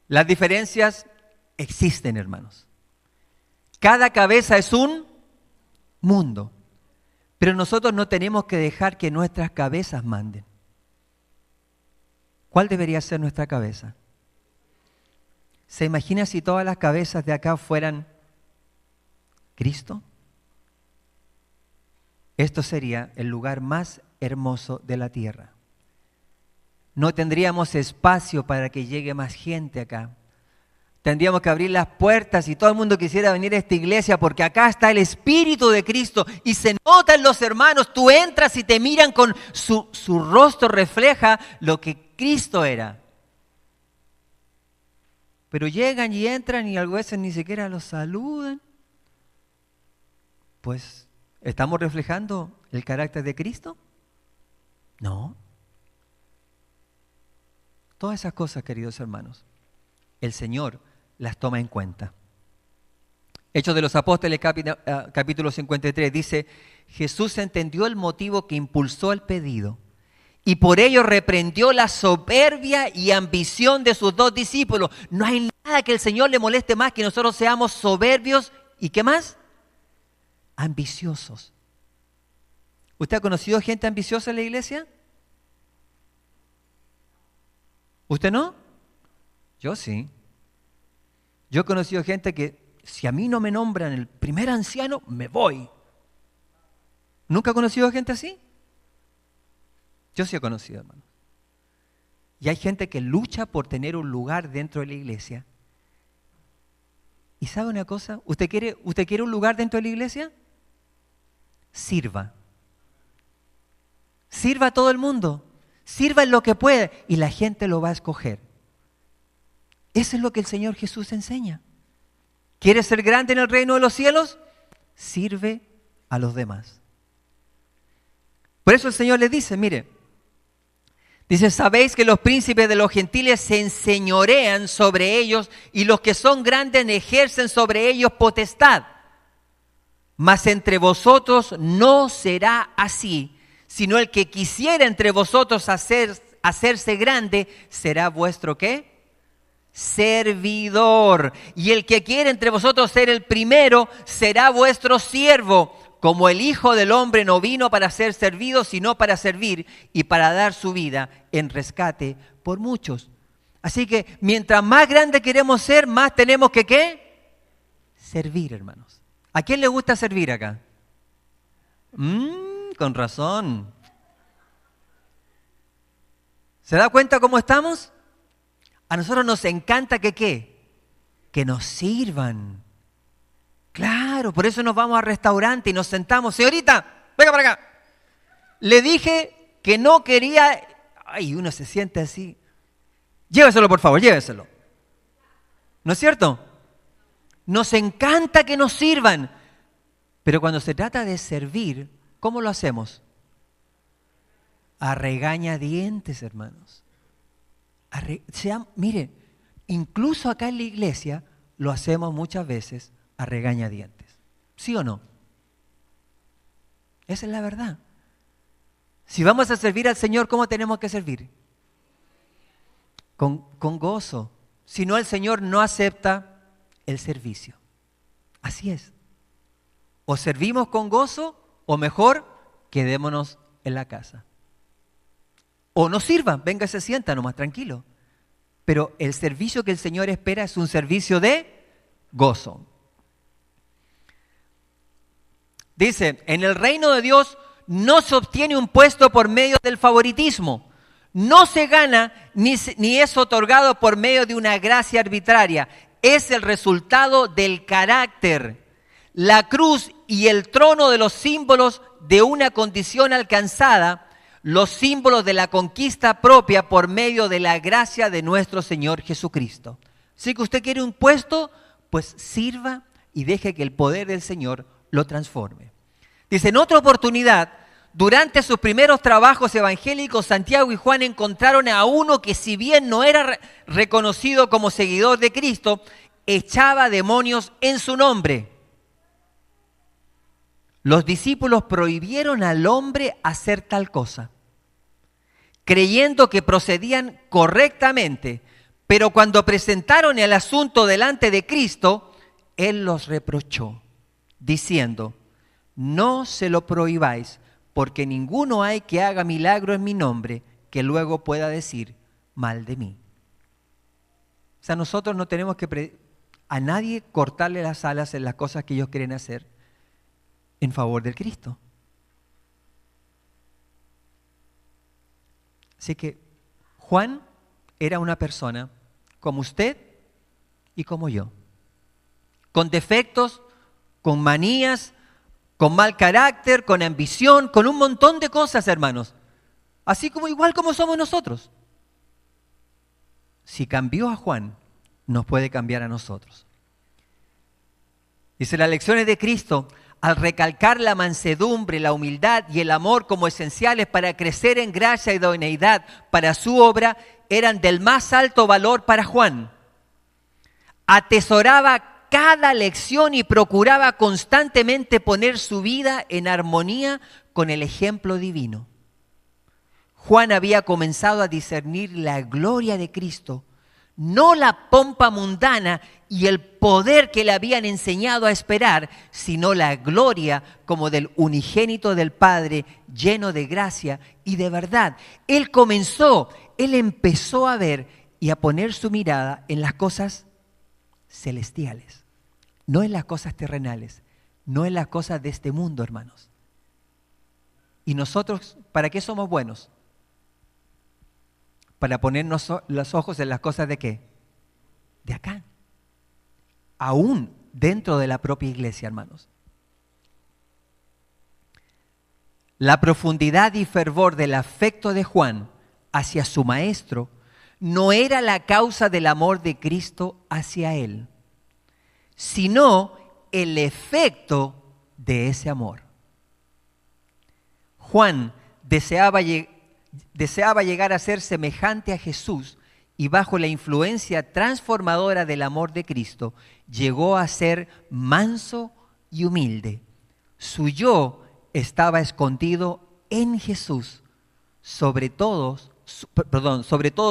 Las diferencias existen, hermanos. Cada cabeza es un mundo. Pero nosotros no tenemos que dejar que nuestras cabezas manden. ¿Cuál debería ser nuestra cabeza? ¿Se imagina si todas las cabezas de acá fueran Cristo? Esto sería el lugar más hermoso de la tierra. No tendríamos espacio para que llegue más gente acá. Tendríamos que abrir las puertas y todo el mundo quisiera venir a esta iglesia porque acá está el Espíritu de Cristo y se nota en los hermanos. Tú entras y te miran con su rostro refleja lo que Cristo era. Pero llegan y entran y a veces ni siquiera los saludan. Pues, ¿estamos reflejando el carácter de Cristo? No. Todas esas cosas, queridos hermanos, el Señor las toma en cuenta. Hechos de los Apóstoles, capítulo 53, dice, Jesús entendió el motivo que impulsó el pedido y por ello reprendió la soberbia y ambición de sus 2 discípulos. No hay nada que el Señor le moleste más que nosotros seamos soberbios y ¿qué más? Ambiciosos. ¿Usted ha conocido gente ambiciosa en la iglesia? ¿Usted no? Yo sí. Yo he conocido gente que si a mí no me nombran el primer anciano, me voy. ¿Nunca ha conocido gente así? Yo sí he conocido, hermano. Y hay gente que lucha por tener un lugar dentro de la iglesia. ¿Y sabe una cosa? ¿Usted quiere un lugar dentro de la iglesia? Sirva. Sirva a todo el mundo. Sirva en lo que pueda y la gente lo va a escoger. Eso es lo que el Señor Jesús enseña. ¿Quieres ser grande en el reino de los cielos? Sirve a los demás. Por eso el Señor les dice, mire, dice, sabéis que los príncipes de los gentiles se enseñorean sobre ellos y los que son grandes ejercen sobre ellos potestad. Mas entre vosotros no será así, sino el que quisiera entre vosotros hacerse grande será vuestro ¿qué? Servidor. Y el que quiere entre vosotros ser el primero será vuestro siervo. Como el Hijo del Hombre no vino para ser servido, sino para servir y para dar su vida en rescate por muchos. Así que mientras más grande queremos ser, más tenemos que ¿qué? Servir, hermanos. ¿A quién le gusta servir acá? Con razón. ¿Se da cuenta cómo estamos? A nosotros nos encanta que ¿qué? Que nos sirvan. Claro, por eso nos vamos al restaurante y nos sentamos. Señorita, venga para acá. Le dije que no quería... Ay, uno se siente así. Lléveselo, por favor, lléveselo. ¿No es cierto? Nos encanta que nos sirvan. Pero cuando se trata de servir, ¿cómo lo hacemos? A regañadientes, hermanos. Mire, incluso acá en la iglesia lo hacemos muchas veces a regañadientes. ¿Sí o no? Esa es la verdad. Si vamos a servir al Señor, ¿cómo tenemos que servir? Con gozo. Si no, el Señor no acepta el servicio. Así es. O servimos con gozo, o mejor, quedémonos en la casa. O no sirvan, venga, se sienta nomás, tranquilo. Pero el servicio que el Señor espera es un servicio de gozo. Dice, en el reino de Dios no se obtiene un puesto por medio del favoritismo. No se gana ni es otorgado por medio de una gracia arbitraria. Es el resultado del carácter. La cruz y el trono de los símbolos de una condición alcanzada los símbolos de la conquista propia por medio de la gracia de nuestro Señor Jesucristo. Si que usted quiere un puesto, pues sirva y deje que el poder del Señor lo transforme. Dice, en otra oportunidad, durante sus primeros trabajos evangélicos, Santiago y Juan encontraron a uno que, si bien no era reconocido como seguidor de Cristo, echaba demonios en su nombre. Los discípulos prohibieron al hombre hacer tal cosa, creyendo que procedían correctamente, pero cuando presentaron el asunto delante de Cristo, Él los reprochó, diciendo, no se lo prohibáis, porque ninguno hay que haga milagro en mi nombre que luego pueda decir mal de mí. O sea, nosotros no tenemos que a nadie cortarle las alas en las cosas que ellos quieren hacer en favor del Cristo. Así que Juan era una persona como usted y como yo, con defectos, con manías, con mal carácter, con ambición, con un montón de cosas, hermanos. Así como igual como somos nosotros. Si cambió a Juan, nos puede cambiar a nosotros. Dice, las lecciones de Cristo, al recalcar la mansedumbre, la humildad y el amor como esenciales para crecer en gracia y idoneidad para su obra, eran del más alto valor para Juan. Atesoraba cada lección y procuraba constantemente poner su vida en armonía con el ejemplo divino. Juan había comenzado a discernir la gloria de Cristo, no la pompa mundana y el poder que le habían enseñado a esperar, sino la gloria como del unigénito del Padre, lleno de gracia y de verdad. Él empezó a ver y a poner su mirada en las cosas celestiales, no en las cosas terrenales, no en las cosas de este mundo, hermanos. ¿Y nosotros para qué somos buenos? Para ponernos los ojos en las cosas de ¿qué? De acá. Aún dentro de la propia iglesia, hermanos. La profundidad y fervor del afecto de Juan hacia su maestro no era la causa del amor de Cristo hacia él, sino el efecto de ese amor. Juan deseaba llegar a ser semejante a Jesús y bajo la influencia transformadora del amor de Cristo llegó a ser manso y humilde. Su yo estaba escondido en Jesús. Sobre todos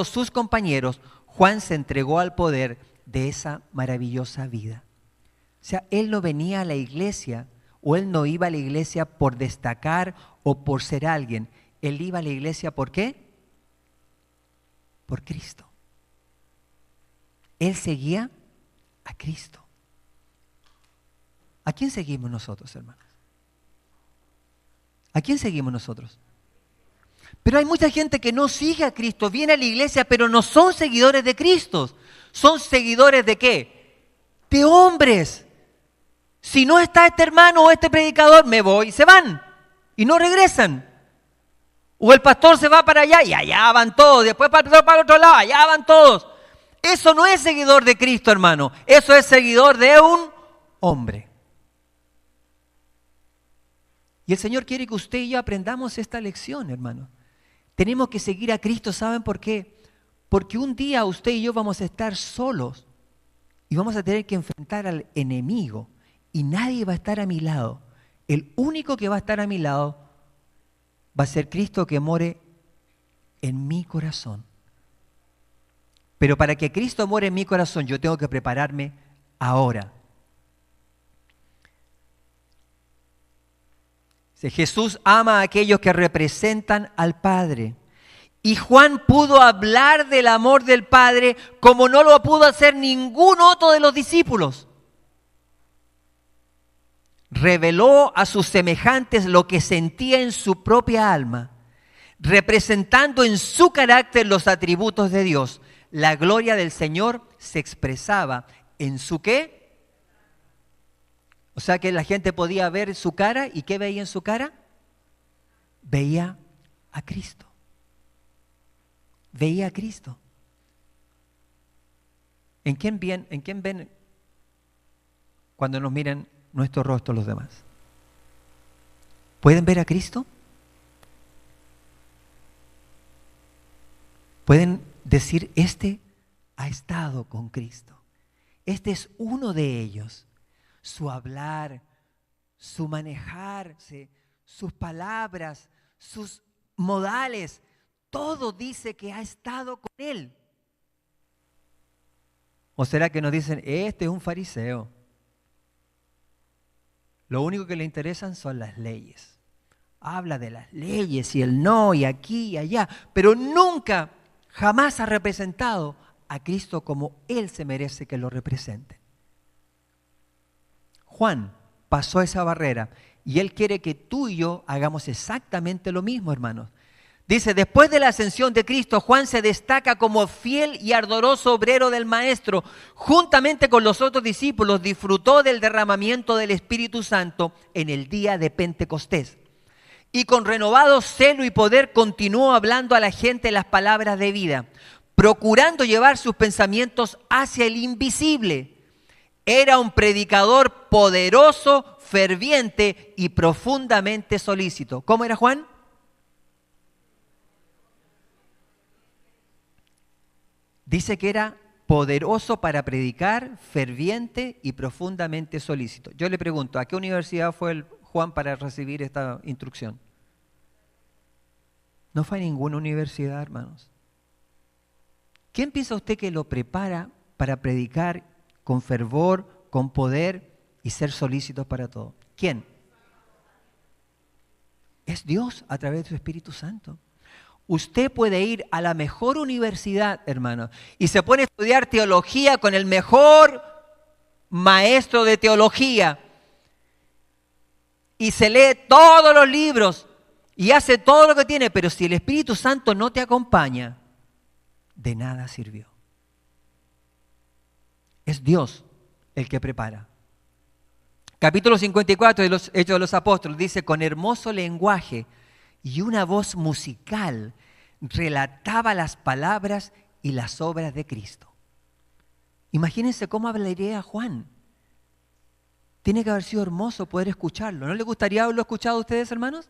sus compañeros, Juan se entregó al poder de esa maravillosa vida. O sea, él no venía a la iglesia o él no iba a la iglesia por destacar o por ser alguien. Él iba a la iglesia ¿por qué? Por Cristo. Él seguía a Cristo. ¿A quién seguimos nosotros, hermanos? ¿A quién seguimos nosotros? Pero hay mucha gente que no sigue a Cristo, viene a la iglesia, pero no son seguidores de Cristo. ¿Son seguidores de qué? De hombres. Si no está este hermano o este predicador, me voy, se van y no regresan. O el pastor se va para allá y allá van todos. Después para el otro lado, allá van todos. Eso no es seguidor de Cristo, hermano. Eso es seguidor de un hombre. Y el Señor quiere que usted y yo aprendamos esta lección, hermano. Tenemos que seguir a Cristo, ¿saben por qué? Porque un día usted y yo vamos a estar solos y vamos a tener que enfrentar al enemigo y nadie va a estar a mi lado. El único que va a estar a mi lado va a ser Cristo que more en mi corazón. Pero para que Cristo more en mi corazón, yo tengo que prepararme ahora. Jesús ama a aquellos que representan al Padre. Y Juan pudo hablar del amor del Padre como no lo pudo hacer ningún otro de los discípulos. Reveló a sus semejantes lo que sentía en su propia alma, representando en su carácter los atributos de Dios. La gloria del Señor se expresaba en su ¿qué? O sea que la gente podía ver su cara, ¿y qué veía en su cara? Veía a Cristo. Veía a Cristo. ¿En quién ven cuando nos miran nuestro rostro los demás? ¿Pueden ver a Cristo? Pueden decir, este ha estado con Cristo. Este es uno de ellos. Su hablar, su manejarse, sus palabras, sus modales, todo dice que ha estado con Él. ¿O será que nos dicen, este es un fariseo? Lo único que le interesan son las leyes. Habla de las leyes y el no y aquí y allá, pero nunca, jamás ha representado a Cristo como Él se merece que lo represente. Juan pasó esa barrera y Él quiere que tú y yo hagamos exactamente lo mismo, hermanos. Dice, después de la ascensión de Cristo, Juan se destaca como fiel y ardoroso obrero del Maestro. Juntamente con los otros discípulos, disfrutó del derramamiento del Espíritu Santo en el día de Pentecostés. Y con renovado celo y poder continuó hablando a la gente las palabras de vida, procurando llevar sus pensamientos hacia el invisible. Era un predicador poderoso, ferviente y profundamente solícito. ¿Cómo era Juan? Dice que era poderoso para predicar, ferviente y profundamente solícito. Yo le pregunto, ¿a qué universidad fue Juan para recibir esta instrucción? No fue a ninguna universidad, hermanos. ¿Quién piensa usted que lo prepara para predicar con fervor, con poder y ser solícitos para todo? ¿Quién? Es Dios a través de su Espíritu Santo. Usted puede ir a la mejor universidad, hermano, y se pone a estudiar teología con el mejor maestro de teología. Y se lee todos los libros y hace todo lo que tiene, pero si el Espíritu Santo no te acompaña, de nada sirvió. Es Dios el que prepara. Capítulo 54 de los Hechos de los Apóstoles dice, con hermoso lenguaje y una voz musical relataba las palabras y las obras de Cristo. Imagínense cómo hablaría Juan. Tiene que haber sido hermoso poder escucharlo. ¿No le gustaría haberlo escuchado a ustedes, hermanos?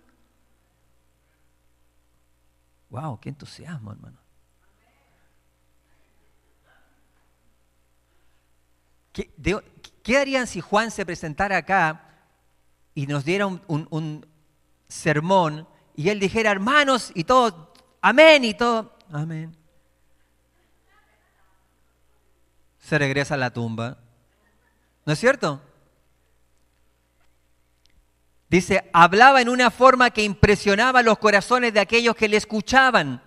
¡Wow! ¡Qué entusiasmo, hermano! ¿Qué harían si Juan se presentara acá y nos diera un sermón y él dijera, hermanos, y todo, amén, y todo, amén? Se regresa a la tumba. ¿No es cierto? Dice, hablaba en una forma que impresionaba los corazones de aquellos que le escuchaban.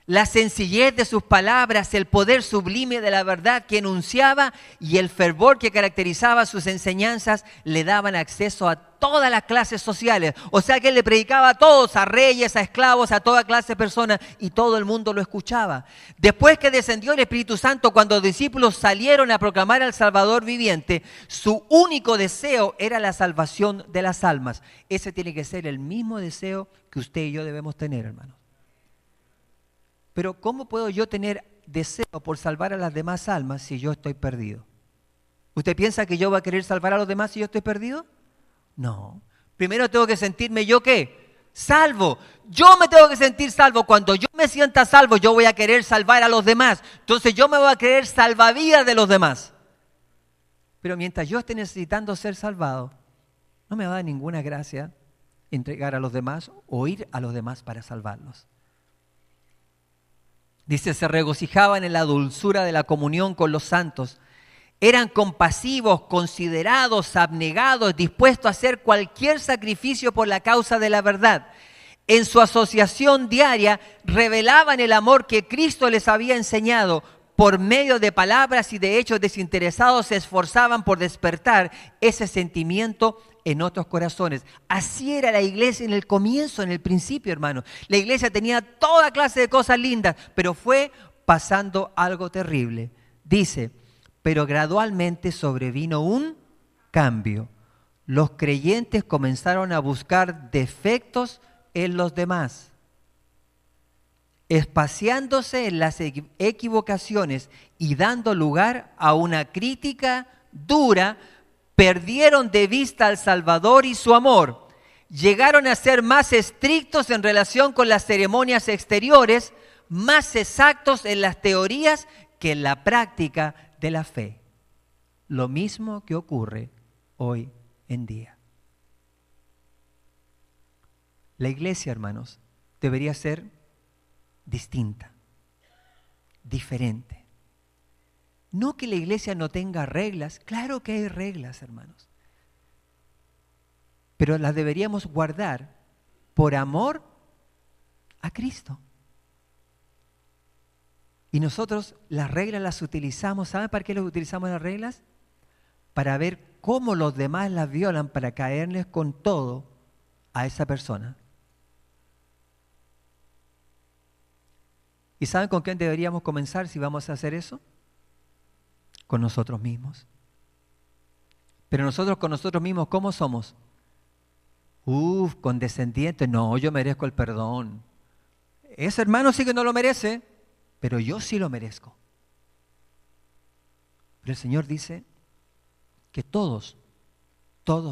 La sencillez de sus palabras, el poder sublime de la verdad que enunciaba y el fervor que caracterizaba sus enseñanzas le daban acceso a todas las clases sociales. O sea que él le predicaba a todos, a reyes, a esclavos, a toda clase de personas y todo el mundo lo escuchaba. Después que descendió el Espíritu Santo, cuando los discípulos salieron a proclamar al Salvador viviente, su único deseo era la salvación de las almas. Ese tiene que ser el mismo deseo que usted y yo debemos tener, hermanos. Pero ¿cómo puedo yo tener deseo por salvar a las demás almas si yo estoy perdido? ¿Usted piensa que yo voy a querer salvar a los demás si yo estoy perdido? No. Primero tengo que sentirme yo ¿qué? Salvo. Yo me tengo que sentir salvo. Cuando yo me sienta salvo, yo voy a querer salvar a los demás. Entonces yo me voy a querer salvavidas de los demás. Pero mientras yo esté necesitando ser salvado, no me va a dar ninguna gracia entregar a los demás o ir a los demás para salvarlos. Dice, se regocijaban en la dulzura de la comunión con los santos. Eran compasivos, considerados, abnegados, dispuestos a hacer cualquier sacrificio por la causa de la verdad. En su asociación diaria revelaban el amor que Cristo les había enseñado. Por medio de palabras y de hechos desinteresados se esforzaban por despertar ese sentimiento en otros corazones. Así era la iglesia en el comienzo, en el principio, hermano. La iglesia tenía toda clase de cosas lindas, pero fue pasando algo terrible. Dice, pero gradualmente sobrevino un cambio. Los creyentes comenzaron a buscar defectos en los demás. espaciándose en las equivocaciones y dando lugar a una crítica dura, perdieron de vista al Salvador y su amor. Llegaron a ser más estrictos en relación con las ceremonias exteriores, más exactos en las teorías que en la práctica de la fe. Lo mismo que ocurre hoy en día. La iglesia, hermanos, debería ser distinta, diferente. No que la iglesia no tenga reglas, claro que hay reglas, hermanos, pero las deberíamos guardar por amor a Cristo. Y nosotros las reglas las utilizamos, ¿saben para qué las utilizamos las reglas? Para ver cómo los demás las violan, para caerles con todo a esa persona. ¿Y saben con quién deberíamos comenzar si vamos a hacer eso? Con nosotros mismos. Pero nosotros con nosotros mismos, ¿cómo somos? Condescendientes. No, yo merezco el perdón. Ese hermano sí que no lo merece, pero yo sí lo merezco. Pero el Señor dice que todos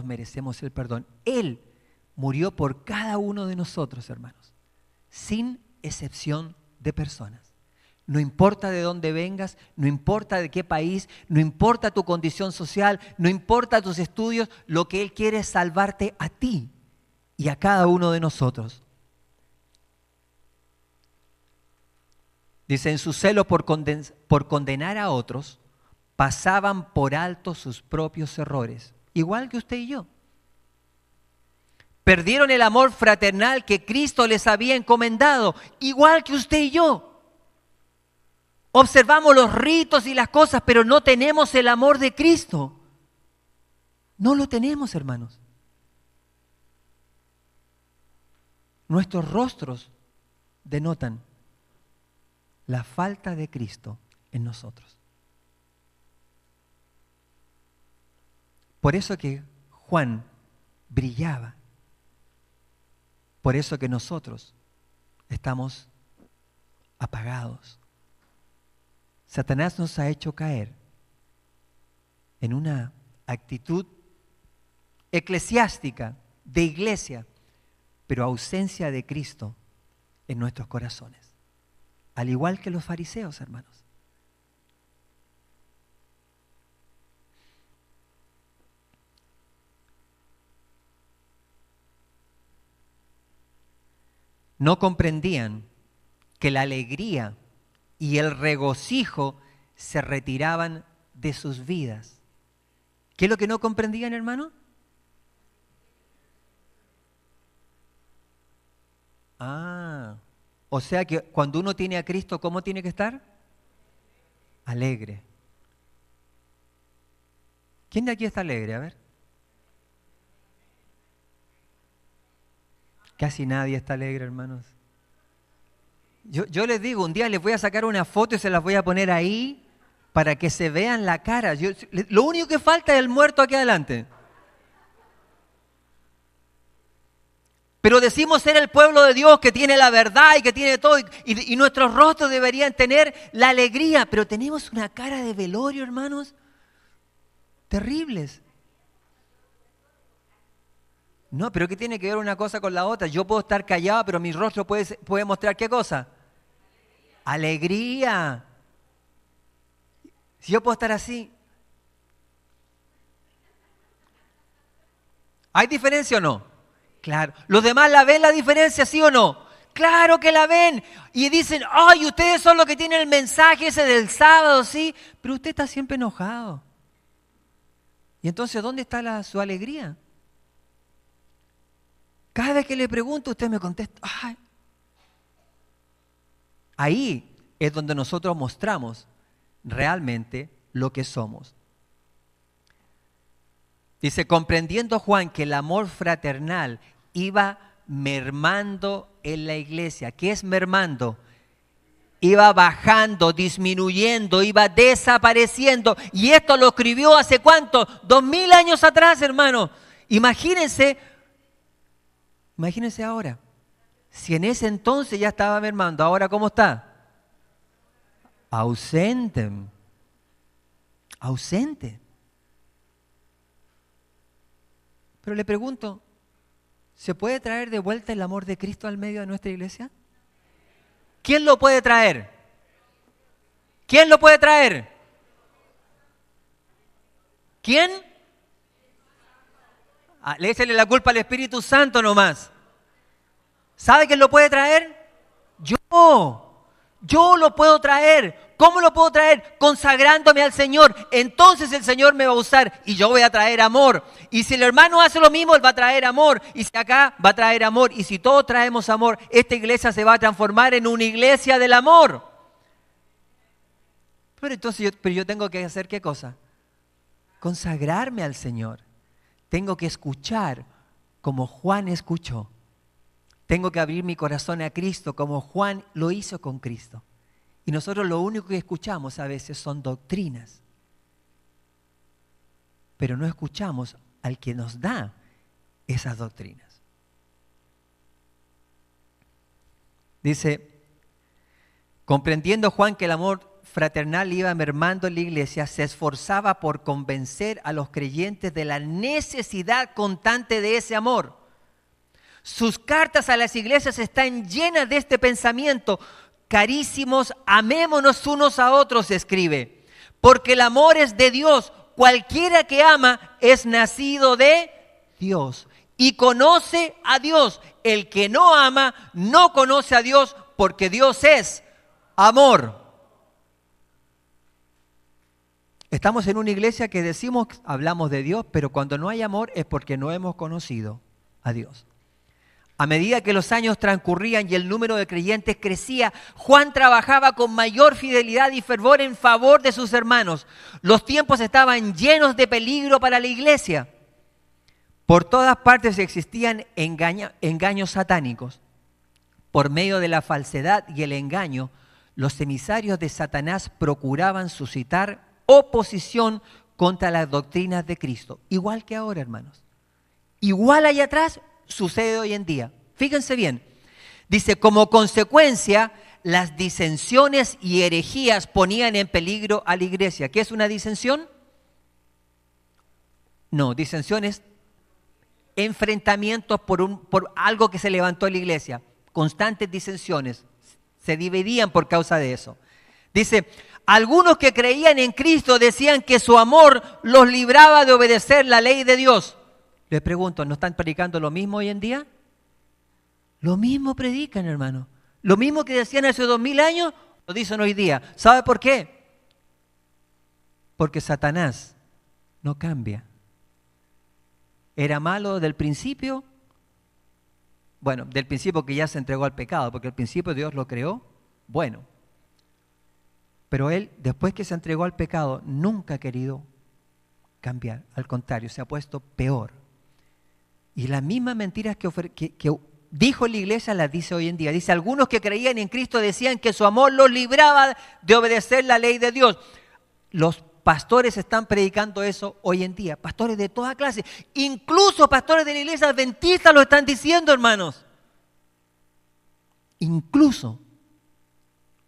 merecemos el perdón. Él murió por cada uno de nosotros, hermanos, sin excepción de personas. No importa de dónde vengas, no importa de qué país, no importa tu condición social, no importa tus estudios, lo que Él quiere es salvarte a ti y a cada uno de nosotros. Dice, en su celo por condenar a otros, pasaban por alto sus propios errores, igual que usted y yo. Perdieron el amor fraternal que Cristo les había encomendado, igual que usted y yo. Observamos los ritos y las cosas, pero no tenemos el amor de Cristo. No lo tenemos, hermanos. Nuestros rostros denotan la falta de Cristo en nosotros. Por eso que Juan brillaba. Por eso que nosotros estamos apagados. Satanás nos ha hecho caer en una actitud eclesiástica, de iglesia, pero ausencia de Cristo en nuestros corazones. Al igual que los fariseos, hermanos. No comprendían que la alegría y el regocijo se retiraban de sus vidas. ¿Qué es lo que no comprendían, hermano? O sea que cuando uno tiene a Cristo, ¿cómo tiene que estar? Alegre. ¿Quién de aquí está alegre? A ver. Casi nadie está alegre, hermanos. Yo les digo, un día les voy a sacar una foto y se las voy a poner ahí para que se vean la cara. Lo único que falta es el muerto aquí adelante. Pero decimos ser el pueblo de Dios que tiene la verdad y que tiene todo. Y nuestros rostros deberían tener la alegría. Pero tenemos una cara de velorio, hermanos, terribles. No, pero ¿qué tiene que ver una cosa con la otra? Yo puedo estar callado, pero mi rostro puede mostrar ¿qué cosa? Alegría. Si yo puedo estar así. ¿Hay diferencia o no? Claro. ¿Los demás la ven la diferencia, sí o no? Claro que la ven. Y dicen, ay, ustedes son los que tienen el mensaje ese del sábado, sí. Pero usted está siempre enojado. Y entonces, ¿dónde está su alegría? Cada vez que le pregunto, usted me contesta, ay. Ahí es donde nosotros mostramos realmente lo que somos. Dice, comprendiendo Juan que el amor fraternal iba mermando en la iglesia. ¿Qué es mermando? Iba bajando, disminuyendo, iba desapareciendo. Y esto lo escribió ¿hace cuánto? 2000 años atrás, hermano. Imagínense ahora. Si en ese entonces ya estaba mermando, ¿ahora cómo está? Ausente. Ausente. Pero le pregunto, ¿se puede traer de vuelta el amor de Cristo al medio de nuestra iglesia? ¿Quién lo puede traer? ¿Quién lo puede traer? ¿Quién? Le échale la culpa al Espíritu Santo nomás. ¿Sabe quién lo puede traer? Yo lo puedo traer. ¿Cómo lo puedo traer? Consagrándome al Señor. Entonces el Señor me va a usar y yo voy a traer amor. Y si el hermano hace lo mismo, él va a traer amor. Y si acá va a traer amor. Y si todos traemos amor, esta iglesia se va a transformar en una iglesia del amor. Pero entonces yo tengo que hacer ¿qué cosa? Consagrarme al Señor. Tengo que escuchar como Juan escuchó. Tengo que abrir mi corazón a Cristo como Juan lo hizo con Cristo. Y nosotros lo único que escuchamos a veces son doctrinas. Pero no escuchamos al que nos da esas doctrinas. Dice, comprendiendo Juan que el amor fraternal iba mermando en la iglesia, se esforzaba por convencer a los creyentes de la necesidad constante de ese amor. Sus cartas a las iglesias están llenas de este pensamiento. Carísimos, amémonos unos a otros, escribe, porque el amor es de Dios. Cualquiera que ama es nacido de Dios y conoce a Dios. El que no ama no conoce a Dios, porque Dios es amor. Estamos en una iglesia que decimos, hablamos de Dios, pero cuando no hay amor es porque no hemos conocido a Dios. A medida que los años transcurrían y el número de creyentes crecía, Juan trabajaba con mayor fidelidad y fervor en favor de sus hermanos. Los tiempos estaban llenos de peligro para la iglesia. Por todas partes existían engaños satánicos. Por medio de la falsedad y el engaño, los emisarios de Satanás procuraban suscitar oposición contra las doctrinas de Cristo. Igual que ahora, hermanos. Igual allá atrás sucede hoy en día. Fíjense bien. Dice, como consecuencia, las disensiones y herejías ponían en peligro a la iglesia. ¿Qué es una disensión? No, disensión es enfrentamientos por algo que se levantó en la iglesia. Constantes disensiones. Se dividían por causa de eso. Dice, algunos que creían en Cristo decían que su amor los libraba de obedecer la ley de Dios. Les pregunto, ¿no están predicando lo mismo hoy en día? Lo mismo predican, hermano. Lo mismo que decían hace 2000 años, lo dicen hoy día. ¿Sabe por qué? Porque Satanás no cambia. ¿Era malo del principio? Bueno, del principio que ya se entregó al pecado, porque al principio Dios lo creó, bueno. Pero él, después que se entregó al pecado, nunca ha querido cambiar. Al contrario, se ha puesto peor. Y las mismas mentiras que dijo la iglesia las dice hoy en día. Dice, algunos que creían en Cristo decían que su amor los libraba de obedecer la ley de Dios. Los pastores están predicando eso hoy en día. Pastores de toda clase. Incluso pastores de la iglesia adventista lo están diciendo, hermanos. Incluso.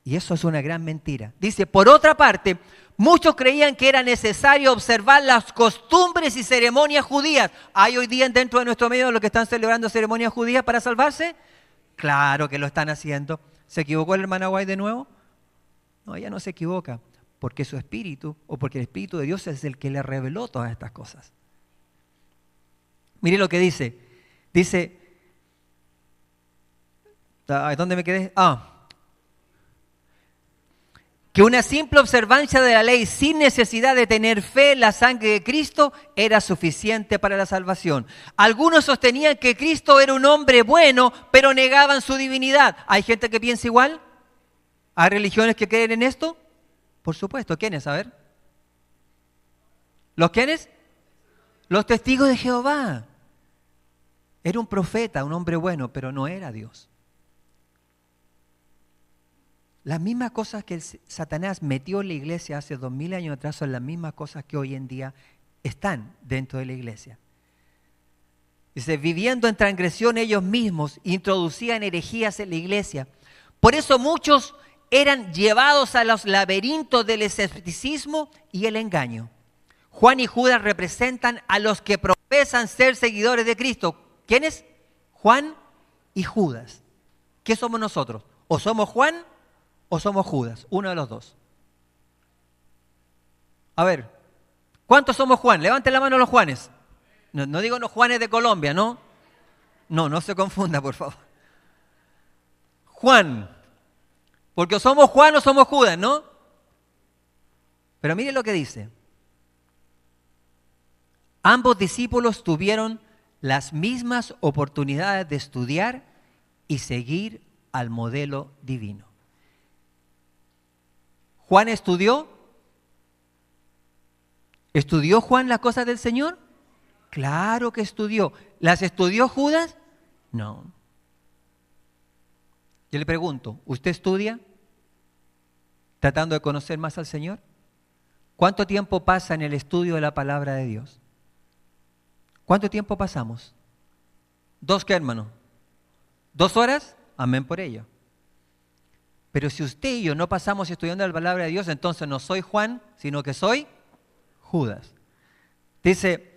Y eso es una gran mentira. Dice, por otra parte, muchos creían que era necesario observar las costumbres y ceremonias judías. ¿Hay hoy día dentro de nuestro medio los que están celebrando ceremonias judías para salvarse? Claro que lo están haciendo. ¿Se equivocó el hermano Aguay de nuevo? No, ella no se equivoca, porque su espíritu, o porque el Espíritu de Dios es el que le reveló todas estas cosas. Mire lo que dice. Dice, ¿dónde me quedé? Que una simple observancia de la ley sin necesidad de tener fe en la sangre de Cristo era suficiente para la salvación. Algunos sostenían que Cristo era un hombre bueno, pero negaban su divinidad. ¿Hay gente que piensa igual? ¿Hay religiones que creen en esto? Por supuesto. ¿Quiénes? A ver. ¿Los quiénes? Los testigos de Jehová. Era un profeta, un hombre bueno, pero no era Dios. Las mismas cosas que Satanás metió en la iglesia hace 2000 años atrás son las mismas cosas que hoy en día están dentro de la iglesia. Dice, viviendo en transgresión ellos mismos, introducían herejías en la iglesia. Por eso muchos eran llevados a los laberintos del escepticismo y el engaño. Juan y Judas representan a los que profesan ser seguidores de Cristo. ¿Quiénes? Juan y Judas. ¿Qué somos nosotros? O somos Juan o somos Judas, uno de los dos. A ver, ¿cuántos somos Juan? Levanten la mano los Juanes. No digo los Juanes de Colombia, ¿no? No se confunda, por favor. Juan. Porque o somos Juan o somos Judas, ¿no? Pero mire lo que dice. Ambos discípulos tuvieron las mismas oportunidades de estudiar y seguir al modelo divino. ¿Juan estudió? ¿Estudió Juan las cosas del Señor? Claro que estudió. ¿Las estudió Judas? No. Yo le pregunto, ¿usted estudia tratando de conocer más al Señor? ¿Cuánto tiempo pasa en el estudio de la palabra de Dios? ¿Cuánto tiempo pasamos? ¿2 qué, hermano? ¿2 horas? Amén por ello. Pero si usted y yo no pasamos estudiando la palabra de Dios, entonces no soy Juan, sino que soy Judas. Dice,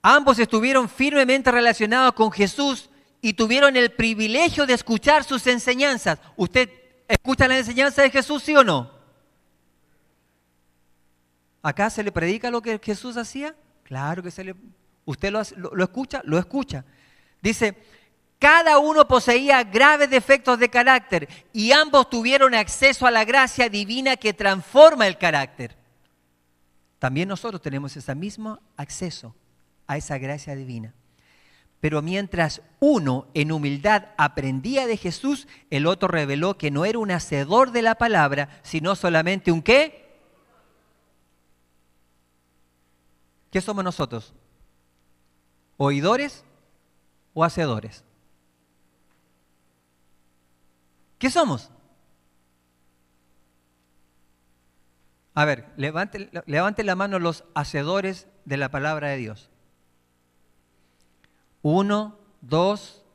ambos estuvieron firmemente relacionados con Jesús y tuvieron el privilegio de escuchar sus enseñanzas. ¿Usted escucha la enseñanza de Jesús, sí o no? ¿Acá se le predica lo que Jesús hacía? Claro que se le... ¿Usted lo escucha? Lo escucha. Dice, cada uno poseía graves defectos de carácter y ambos tuvieron acceso a la gracia divina que transforma el carácter. También nosotros tenemos ese mismo acceso a esa gracia divina. Pero mientras uno en humildad aprendía de Jesús, el otro reveló que no era un hacedor de la palabra, sino solamente un ¿qué? ¿Qué somos nosotros? ¿Oidores o hacedores? ¿Qué somos? A ver, levanten la mano los hacedores de la palabra de Dios. 1, 2,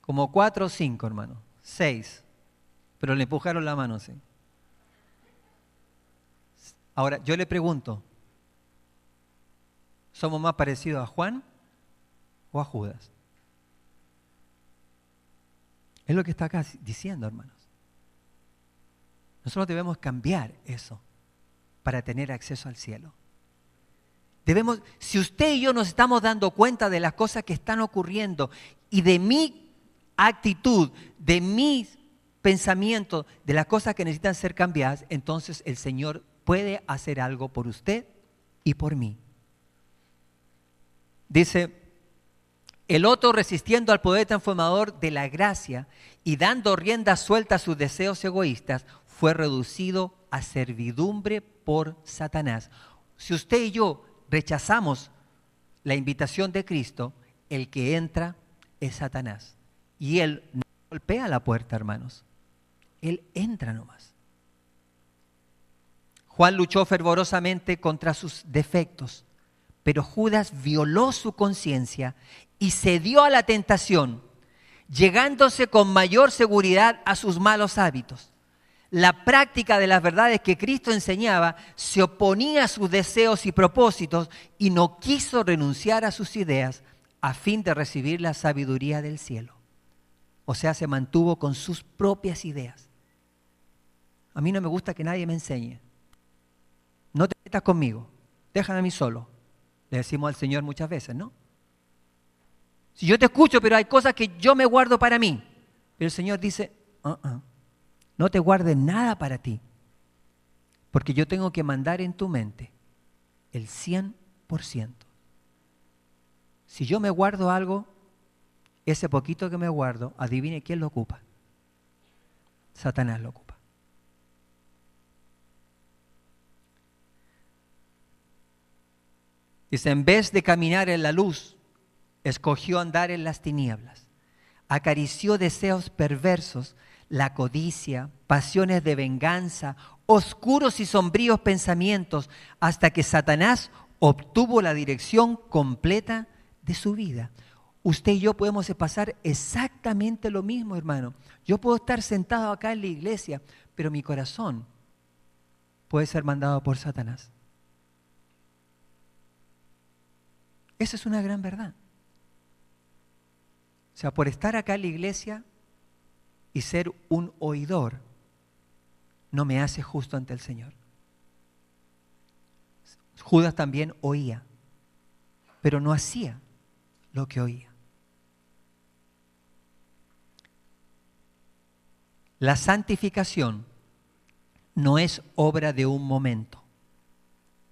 como 4 o 5, hermano. 6. Pero le empujaron la mano, sí. Ahora, yo le pregunto, ¿somos más parecidos a Juan o a Judas? Es lo que está acá diciendo, hermanos. Nosotros debemos cambiar eso para tener acceso al cielo. Si usted y yo nos estamos dando cuenta de las cosas que están ocurriendo y de mi actitud, de mis pensamientos, de las cosas que necesitan ser cambiadas, entonces el Señor puede hacer algo por usted y por mí. Dice, el otro resistiendo al poder transformador de la gracia y dando rienda suelta a sus deseos egoístas, fue reducido a servidumbre por Satanás. Si usted y yo rechazamos la invitación de Cristo, el que entra es Satanás. Y él no golpea la puerta, hermanos. Él entra nomás. Juan luchó fervorosamente contra sus defectos, pero Judas violó su conciencia y cedió a la tentación, llegándose con mayor seguridad a sus malos hábitos. La práctica de las verdades que Cristo enseñaba se oponía a sus deseos y propósitos y no quiso renunciar a sus ideas a fin de recibir la sabiduría del cielo. O sea, se mantuvo con sus propias ideas. A mí no me gusta que nadie me enseñe. No te metas conmigo, déjame a mí solo. Le decimos al Señor muchas veces, ¿no? Si yo te escucho, pero hay cosas que yo me guardo para mí. Pero el Señor dice, no te guardes nada para ti, porque yo tengo que mandar en tu mente el 100%. Si yo me guardo algo, ese poquito que me guardo, adivine quién lo ocupa. Satanás lo ocupa. Dice, en vez de caminar en la luz, escogió andar en las tinieblas. Acarició deseos perversos, la codicia, pasiones de venganza, oscuros y sombríos pensamientos, hasta que Satanás obtuvo la dirección completa de su vida. usted y yo podemos pasar exactamente lo mismo, hermano. Yo puedo estar sentado acá en la iglesia, pero mi corazón puede ser mandado por Satanás. Esa es una gran verdad. O sea, por estar acá en la iglesia y ser un oidor, no me hace justo ante el Señor. Judas también oía, pero no hacía lo que oía. La santificación no es obra de un momento,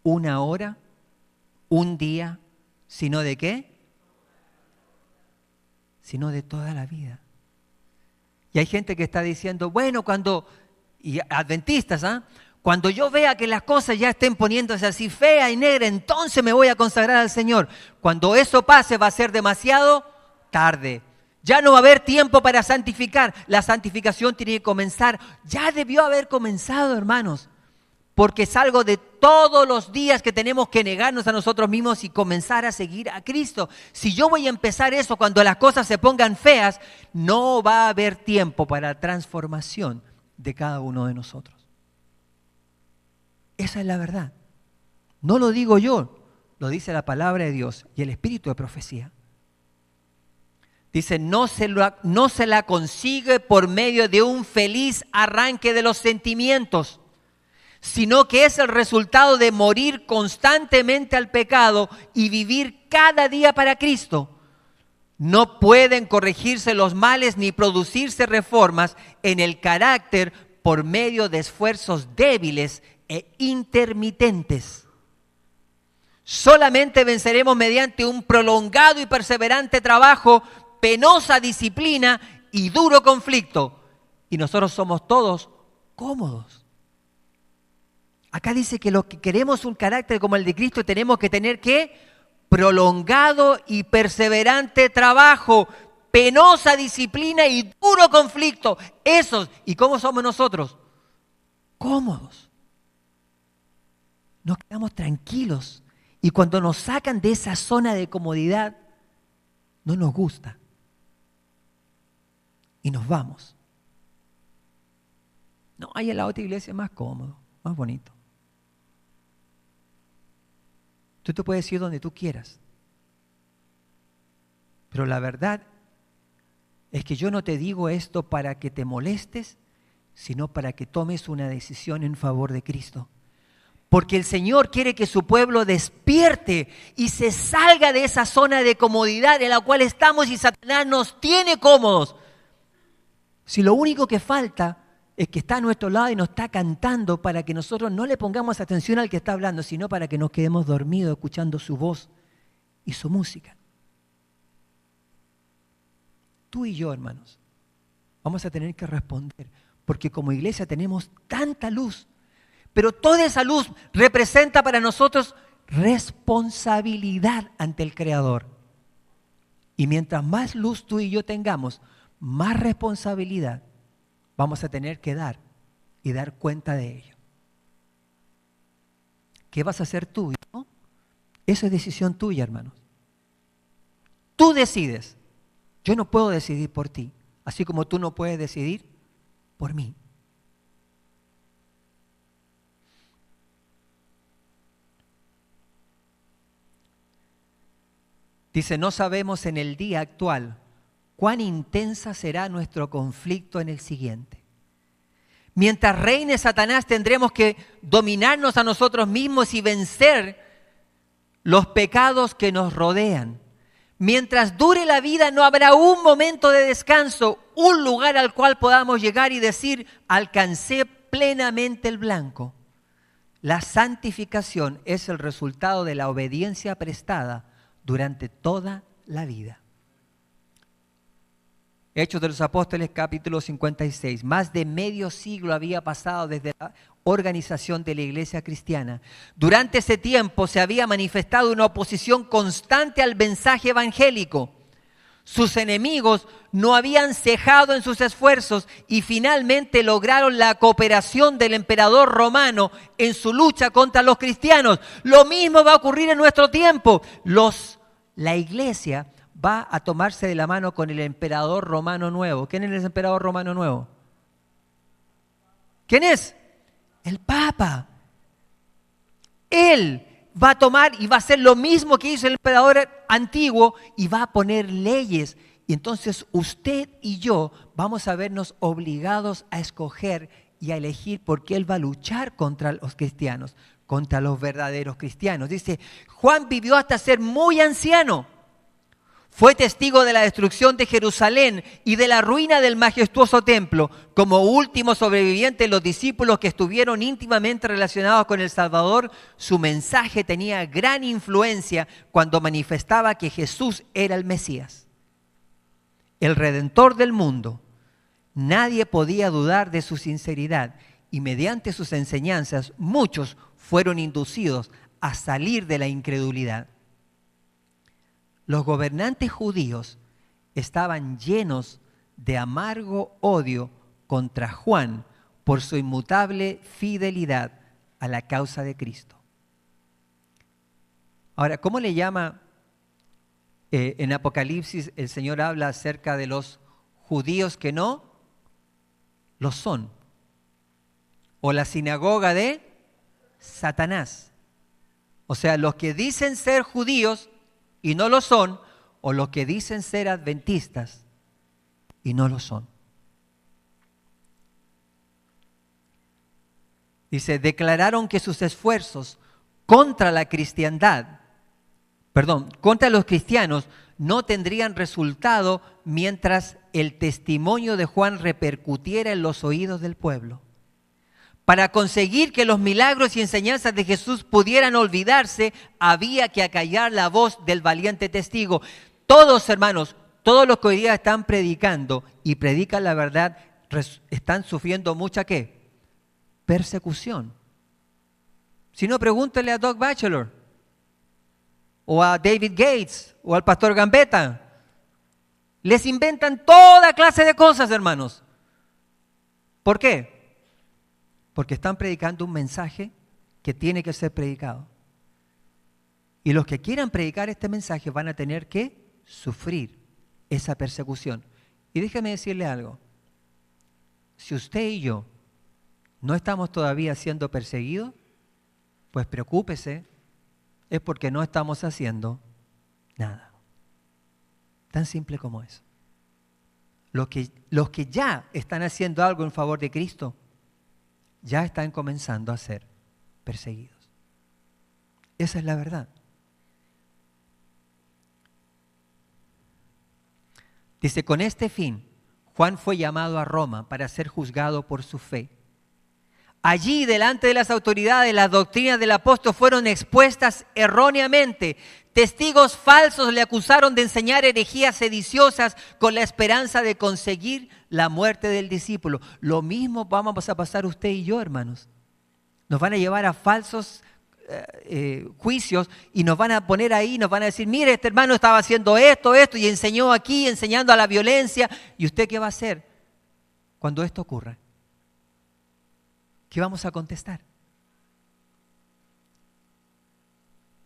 una hora, un día, sino de ¿qué? Sino de toda la vida. Y hay gente que está diciendo, bueno, y adventistas, cuando yo vea que las cosas ya estén poniéndose así fea y negra, entonces me voy a consagrar al Señor. Cuando eso pase va a ser demasiado tarde. Ya no va a haber tiempo para santificar. La santificación tiene que comenzar. Ya debió haber comenzado, hermanos. Porque es algo de todos los días que tenemos que negarnos a nosotros mismos y comenzar a seguir a Cristo. Si yo voy a empezar eso cuando las cosas se pongan feas, no va a haber tiempo para la transformación de cada uno de nosotros. Esa es la verdad. No lo digo yo, lo dice la palabra de Dios y el espíritu de profecía. Dice, no se la consigue por medio de un feliz arranque de los sentimientos, sino que es el resultado de morir constantemente al pecado y vivir cada día para Cristo. No pueden corregirse los males ni producirse reformas en el carácter por medio de esfuerzos débiles e intermitentes. Solamente venceremos mediante un prolongado y perseverante trabajo, penosa disciplina y duro conflicto. Y nosotros somos todos cómodos. Acá dice que los que queremos un carácter como el de Cristo tenemos que tener ¿qué? Prolongado y perseverante trabajo, penosa disciplina y duro conflicto. Esos. ¿Y cómo somos nosotros? Cómodos. Nos quedamos tranquilos. Y cuando nos sacan de esa zona de comodidad, no nos gusta. Y nos vamos. No, hay en la otra iglesia más cómodo, más bonito. Tú te puedes ir donde tú quieras. Pero la verdad es que yo no te digo esto para que te molestes, sino para que tomes una decisión en favor de Cristo. Porque el Señor quiere que su pueblo despierte y se salga de esa zona de comodidad en la cual estamos y Satanás nos tiene cómodos. Si lo único que falta es que está a nuestro lado y nos está cantando para que nosotros no le pongamos atención al que está hablando, sino para que nos quedemos dormidos escuchando su voz y su música. Tú y yo, hermanos, vamos a tener que responder, porque como iglesia tenemos tanta luz, pero toda esa luz representa para nosotros responsabilidad ante el Creador. Y mientras más luz tú y yo tengamos, más responsabilidad vamos a tener que dar y dar cuenta de ello. ¿Qué vas a hacer tú? ¿No? Eso es decisión tuya, hermanos. Tú decides. Yo no puedo decidir por ti, así como tú no puedes decidir por mí. Dice, no sabemos en el día actual cuán intensa será nuestro conflicto en el siguiente. Mientras reine Satanás tendremos que dominarnos a nosotros mismos y vencer los pecados que nos rodean. Mientras dure la vida no habrá un momento de descanso, un lugar al cual podamos llegar y decir, alcancé plenamente el blanco. La santificación es el resultado de la obediencia prestada durante toda la vida. Hechos de los Apóstoles, capítulo 56. Más de medio siglo había pasado desde la organización de la iglesia cristiana. Durante ese tiempo se había manifestado una oposición constante al mensaje evangélico. Sus enemigos no habían cejado en sus esfuerzos y finalmente lograron la cooperación del emperador romano en su lucha contra los cristianos. Lo mismo va a ocurrir en nuestro tiempo. La iglesia va a tomarse de la mano con el emperador romano nuevo. ¿Quién es el emperador romano nuevo? ¿Quién es? El Papa. Él va a tomar y va a hacer lo mismo que hizo el emperador antiguo y va a poner leyes. Y entonces usted y yo vamos a vernos obligados a escoger y a elegir, porque Él va a luchar contra los cristianos, contra los verdaderos cristianos. Dice, Juan vivió hasta ser muy anciano. Fue testigo de la destrucción de Jerusalén y de la ruina del majestuoso templo. Como último sobreviviente, los discípulos que estuvieron íntimamente relacionados con el Salvador, su mensaje tenía gran influencia cuando manifestaba que Jesús era el Mesías, el Redentor del mundo. Nadie podía dudar de su sinceridad y mediante sus enseñanzas muchos fueron inducidos a salir de la incredulidad. Los gobernantes judíos estaban llenos de amargo odio contra Juan por su inmutable fidelidad a la causa de Cristo. Ahora, ¿cómo le llama en Apocalipsis? El Señor habla acerca de los judíos que no lo son, o la sinagoga de Satanás. O sea, los que dicen ser judíos y no lo son, o los que dicen ser adventistas y no lo son. Dice, declararon que sus esfuerzos contra la cristiandad, contra los cristianos, no tendrían resultado mientras el testimonio de Juan repercutiera en los oídos del pueblo. Para conseguir que los milagros y enseñanzas de Jesús pudieran olvidarse, había que acallar la voz del valiente testigo. Todos, hermanos, todos los que hoy día están predicando y predican la verdad, están sufriendo mucha ¿qué? Persecución. Si no, pregúntale a Doug Batchelor, o a David Gates, o al pastor Gambetta. Les inventan toda clase de cosas, hermanos. ¿Por qué? Porque están predicando un mensaje que tiene que ser predicado. Y los que quieran predicar este mensaje van a tener que sufrir esa persecución. Y déjame decirle algo. Si usted y yo no estamos todavía siendo perseguidos, pues preocúpese, es porque no estamos haciendo nada. Tan simple como eso. Los que ya están haciendo algo en favor de Cristo, ya están comenzando a ser perseguidos. Esa es la verdad. Dice, con este fin, Juan fue llamado a Roma para ser juzgado por su fe. Allí, delante de las autoridades, las doctrinas del apóstol fueron expuestas erróneamente. Testigos falsos le acusaron de enseñar herejías sediciosas con la esperanza de conseguir la muerte del discípulo. Lo mismo vamos a pasar usted y yo, hermanos. Nos van a llevar a falsos juicios y nos van a poner ahí, nos van a decir, mire, este hermano estaba haciendo esto y enseñó aquí, enseñando a la violencia. ¿Y usted qué va a hacer cuando esto ocurra? ¿Qué vamos a contestar?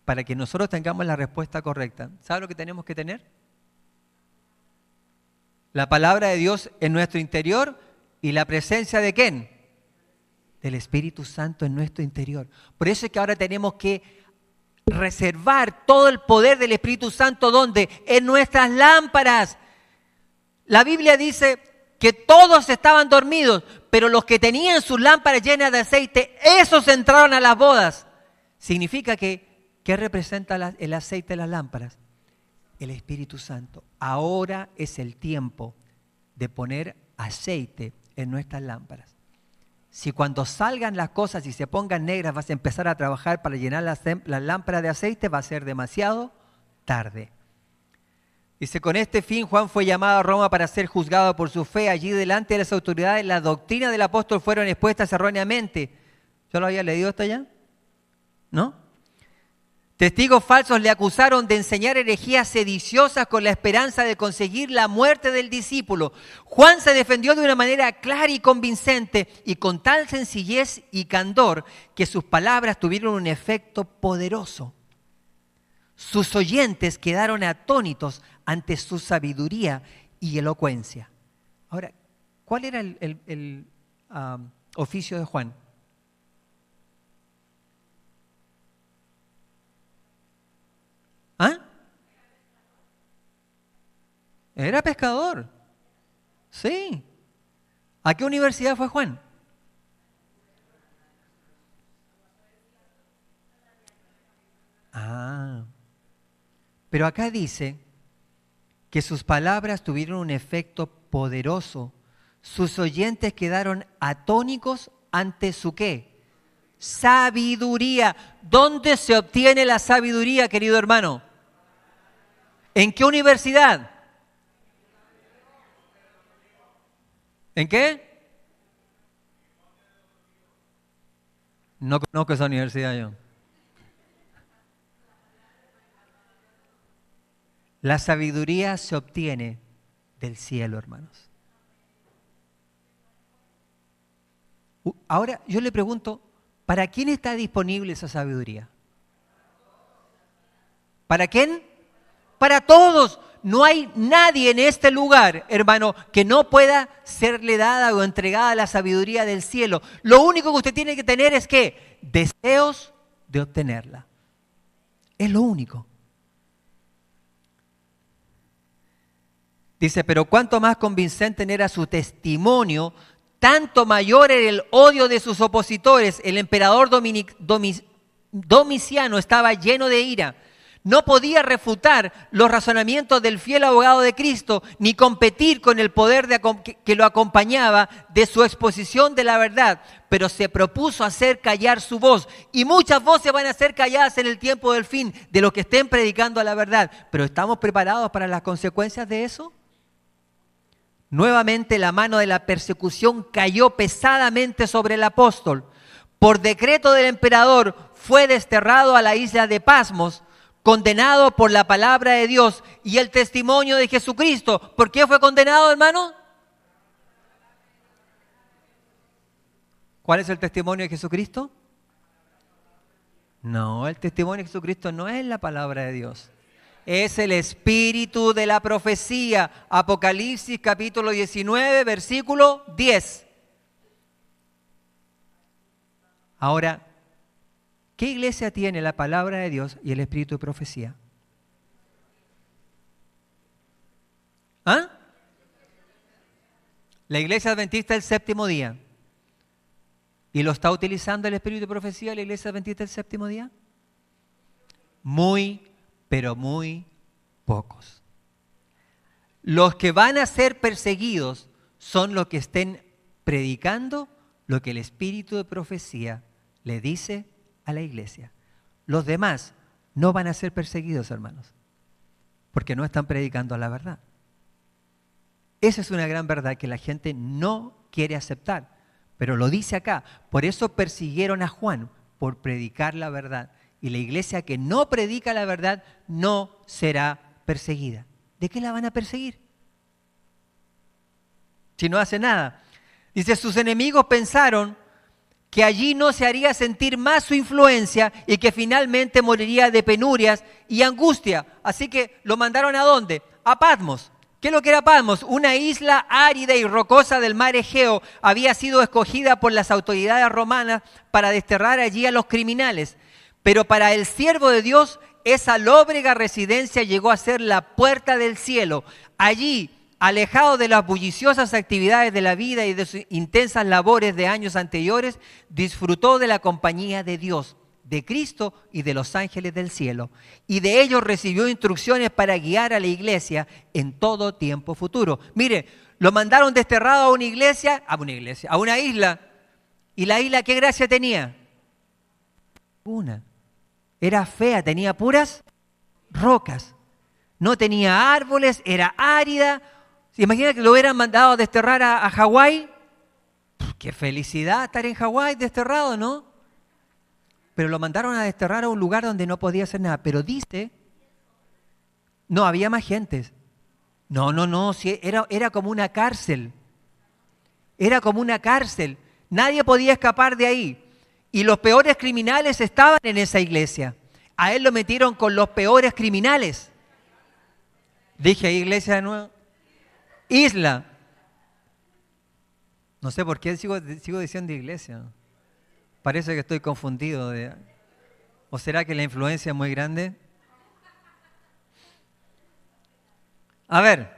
Para que nosotros tengamos la respuesta correcta, ¿sabe lo que tenemos que tener? La palabra de Dios en nuestro interior y la presencia ¿de quién? Del Espíritu Santo en nuestro interior. Por eso es que ahora tenemos que reservar todo el poder del Espíritu Santo, ¿dónde? En nuestras lámparas. La Biblia dice que todos estaban dormidos, pero los que tenían sus lámparas llenas de aceite, esos entraron a las bodas. Significa que, ¿qué representa el aceite de las lámparas? El Espíritu Santo. Ahora es el tiempo de poner aceite en nuestras lámparas. Si cuando salgan las cosas y se pongan negras vas a empezar a trabajar para llenar las lámparas de aceite, va a ser demasiado tarde. Dice, con este fin Juan fue llamado a Roma para ser juzgado por su fe. Allí delante de las autoridades las doctrinas del apóstol fueron expuestas erróneamente. ¿Yo lo había leído hasta allá? ¿No? Testigos falsos le acusaron de enseñar herejías sediciosas con la esperanza de conseguir la muerte del discípulo. Juan se defendió de una manera clara y convincente y con tal sencillez y candor que sus palabras tuvieron un efecto poderoso. sus oyentes quedaron atónitos ante su sabiduría y elocuencia. Ahora, ¿cuál era el oficio de Juan? ¿Ah? Era pescador. Sí. ¿A qué universidad fue Juan? Ah. Pero acá dice que sus palabras tuvieron un efecto poderoso. Sus oyentes quedaron atónicos ante su ¿qué? Sabiduría. ¿Dónde se obtiene la sabiduría, querido hermano? ¿En qué universidad? ¿En qué? No conozco esa universidad yo. La sabiduría se obtiene del cielo, hermanos. Ahora yo le pregunto, ¿para quién está disponible esa sabiduría? ¿Para quién? Para todos. No hay nadie en este lugar, hermano, que no pueda serle dada o entregada la sabiduría del cielo. Lo único que usted tiene que tener es ¿qué? Deseos de obtenerla. Es lo único. Dice, pero cuánto más convincente era su testimonio, tanto mayor era el odio de sus opositores. El emperador Domiciano estaba lleno de ira. No podía refutar los razonamientos del fiel abogado de Cristo, ni competir con el poder que lo acompañaba de su exposición de la verdad, pero se propuso hacer callar su voz. Y muchas voces van a ser calladas en el tiempo del fin, de los que estén predicando la verdad. ¿Pero estamos preparados para las consecuencias de eso? Nuevamente la mano de la persecución cayó pesadamente sobre el apóstol. Por decreto del emperador fue desterrado a la isla de Pasmos, condenado por la palabra de Dios y el testimonio de Jesucristo. ¿Por qué fue condenado, hermano? ¿Cuál es el testimonio de Jesucristo? No, el testimonio de Jesucristo no es la palabra de Dios. Es el espíritu de la profecía. Apocalipsis capítulo 19, versículo 10. Ahora, ¿qué iglesia tiene la palabra de Dios y el espíritu de profecía? ¿Ah? La iglesia adventista del séptimo día. ¿Y lo está utilizando el espíritu de profecía la iglesia adventista del séptimo día? Muy, pero muy pocos. Los que van a ser perseguidos son los que estén predicando lo que el espíritu de profecía le dice a la iglesia. Los demás no van a ser perseguidos, hermanos, porque no están predicando la verdad. Esa es una gran verdad que la gente no quiere aceptar, pero lo dice acá. Por eso persiguieron a Juan, por predicar la verdad. Y la iglesia que no predica la verdad no será perseguida. ¿De qué la van a perseguir? Si no hace nada. Dice, sus enemigos pensaron que allí no se haría sentir más su influencia y que finalmente moriría de penurias y angustia. Así que lo mandaron ¿a dónde? A Patmos. ¿Qué es lo que era Patmos? Una isla árida y rocosa del mar Egeo había sido escogida por las autoridades romanas para desterrar allí a los criminales. Pero para el siervo de Dios, esa lóbrega residencia llegó a ser la puerta del cielo. Allí, alejado de las bulliciosas actividades de la vida y de sus intensas labores de años anteriores, disfrutó de la compañía de Dios, de Cristo y de los ángeles del cielo. Y de ellos recibió instrucciones para guiar a la iglesia en todo tiempo futuro. Mire, lo mandaron desterrado a una isla. ¿Y la isla qué gracia tenía? Una. Era fea, tenía puras rocas. No tenía árboles, era árida. ¿Se imagina que lo hubieran mandado a desterrar a Hawái? ¡Qué felicidad estar en Hawái desterrado!, ¿no? Pero lo mandaron a desterrar a un lugar donde no podía hacer nada. Pero dice, no, había más gentes. No, sí, era como una cárcel. Era como una cárcel. Nadie podía escapar de ahí. Y los peores criminales estaban en esa iglesia. A él lo metieron con los peores criminales. Dije iglesia de nuevo. Isla. No sé por qué sigo diciendo iglesia. Parece que estoy confundido. ¿O será que la influencia es muy grande? A ver.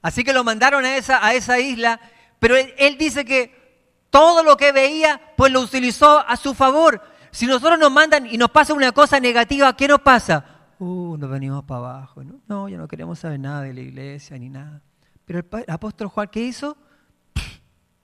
Así que lo mandaron a esa isla, pero él dice que todo lo que veía, pues lo utilizó a su favor. Si nosotros nos mandan y nos pasa una cosa negativa, ¿qué nos pasa? Nos venimos para abajo. No, ya no queremos saber nada de la iglesia ni nada. Pero el apóstol Juan, ¿qué hizo?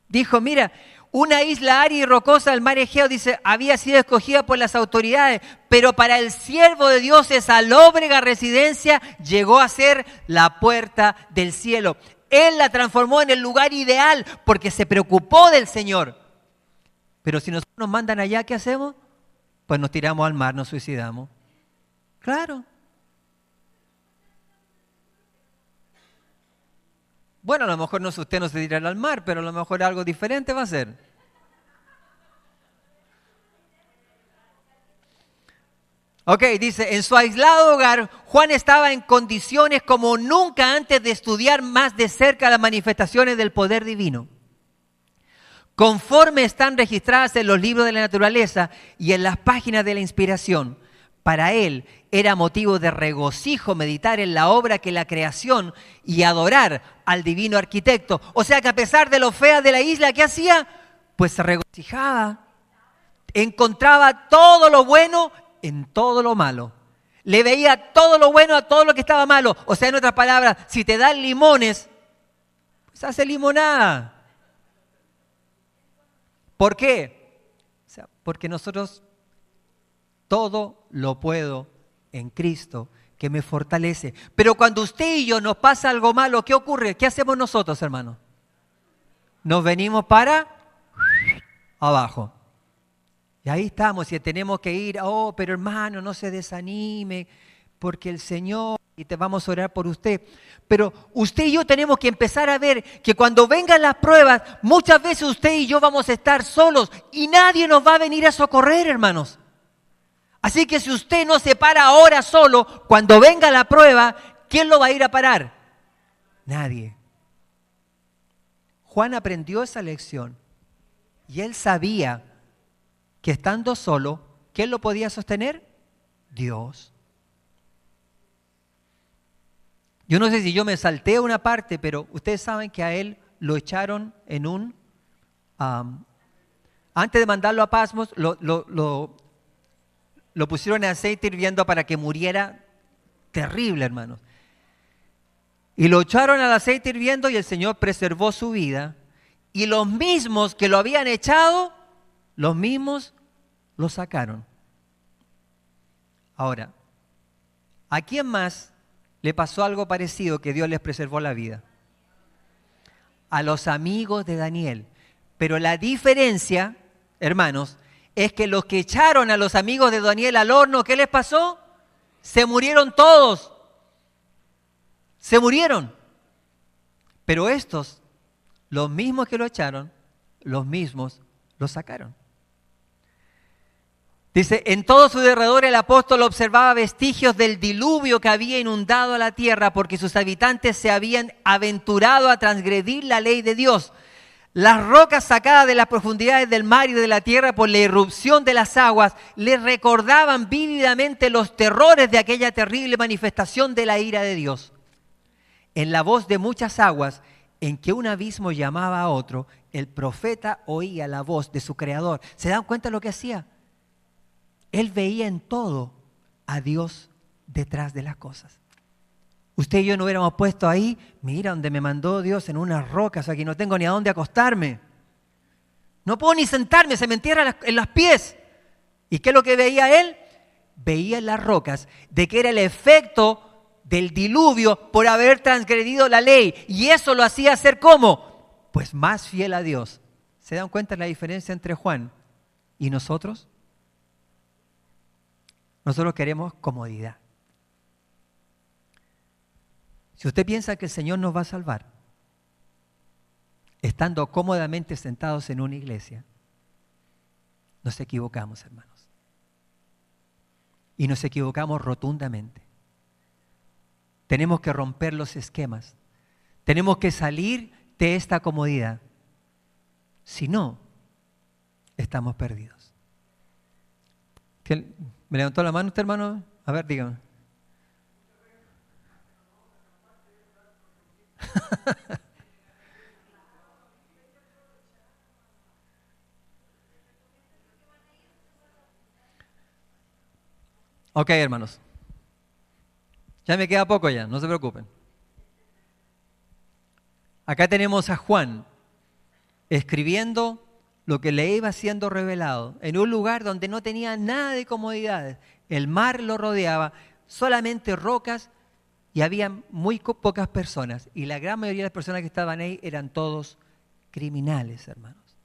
Dijo, mira, una isla árida y rocosa del mar Egeo, dice, había sido escogida por las autoridades, pero para el siervo de Dios esa lóbrega residencia llegó a ser la puerta del cielo. Él la transformó en el lugar ideal porque se preocupó del Señor. Pero si nosotros nos mandan allá, ¿qué hacemos? Pues nos tiramos al mar, nos suicidamos. Claro. Bueno, a lo mejor usted no se tirará al mar, pero a lo mejor algo diferente va a ser. Ok, dice, en su aislado hogar, Juan estaba en condiciones como nunca antes de estudiar más de cerca las manifestaciones del poder divino. Conforme están registradas en los libros de la naturaleza y en las páginas de la inspiración, para él era motivo de regocijo meditar en la obra que la creación y adorar al divino arquitecto. O sea que a pesar de lo fea de la isla, ¿qué hacía? Pues se regocijaba. Encontraba todo lo bueno en todo lo malo. Le veía todo lo bueno a todo lo que estaba malo. O sea, en otras palabras, si te dan limones, pues hace limonada. ¿Por qué? O sea, porque nosotros todo lo puedo en Cristo que me fortalece. Pero cuando usted y yo nos pasa algo malo, ¿qué ocurre? ¿Qué hacemos nosotros, hermanos? Nos venimos para abajo. Y ahí estamos y tenemos que ir, pero hermano, no se desanime, porque el Señor, y te vamos a orar por usted. Pero usted y yo tenemos que empezar a ver que cuando vengan las pruebas, muchas veces usted y yo vamos a estar solos y nadie nos va a venir a socorrer, hermanos. Así que si usted no se para ahora solo, cuando venga la prueba, ¿quién lo va a ir a parar? Nadie. Juan aprendió esa lección y él sabía que estando solo, ¿quién lo podía sostener? Dios. Yo no sé si yo me salté una parte, pero ustedes saben que a él lo echaron en antes de mandarlo a Patmos, lo pusieron en aceite hirviendo para que muriera terrible, hermanos. Y lo echaron al aceite hirviendo y el Señor preservó su vida. Y los mismos que lo habían echado, los mismos lo sacaron. Ahora, ¿a quién más le pasó algo parecido que Dios les preservó la vida? A los amigos de Daniel. Pero la diferencia, hermanos, es que los que echaron a los amigos de Daniel al horno, ¿qué les pasó? Se murieron todos. Se murieron. Pero estos, los mismos que lo echaron, los mismos lo sacaron. Dice, en todo su derredor el apóstol observaba vestigios del diluvio que había inundado a la tierra porque sus habitantes se habían aventurado a transgredir la ley de Dios. Las rocas sacadas de las profundidades del mar y de la tierra por la irrupción de las aguas les recordaban vívidamente los terrores de aquella terrible manifestación de la ira de Dios. En la voz de muchas aguas, en que un abismo llamaba a otro, el profeta oía la voz de su Creador. ¿Se dan cuenta de lo que hacía? Él veía en todo a Dios detrás de las cosas. Usted y yo no hubiéramos puesto ahí, mira donde me mandó Dios, en unas rocas, aquí no tengo ni a dónde acostarme. No puedo ni sentarme, se me entierra en los pies. ¿Y qué es lo que veía él? Veía en las rocas de que era el efecto del diluvio por haber transgredido la ley. Y eso lo hacía ser ¿cómo? Pues más fiel a Dios. ¿Se dan cuenta de la diferencia entre Juan y nosotros? Nosotros queremos comodidad. Si usted piensa que el Señor nos va a salvar, estando cómodamente sentados en una iglesia, nos equivocamos, hermanos. Y nos equivocamos rotundamente. Tenemos que romper los esquemas. Tenemos que salir de esta comodidad. Si no, estamos perdidos. ¿Me levantó la mano usted, hermano? A ver, dígame. Ok, hermanos. Ya me queda poco ya, no se preocupen. Acá tenemos a Juan escribiendo lo que le iba siendo revelado en un lugar donde no tenía nada de comodidades. El mar lo rodeaba, solamente rocas y había muy pocas personas. Y la gran mayoría de las personas que estaban ahí eran todos criminales, hermanos.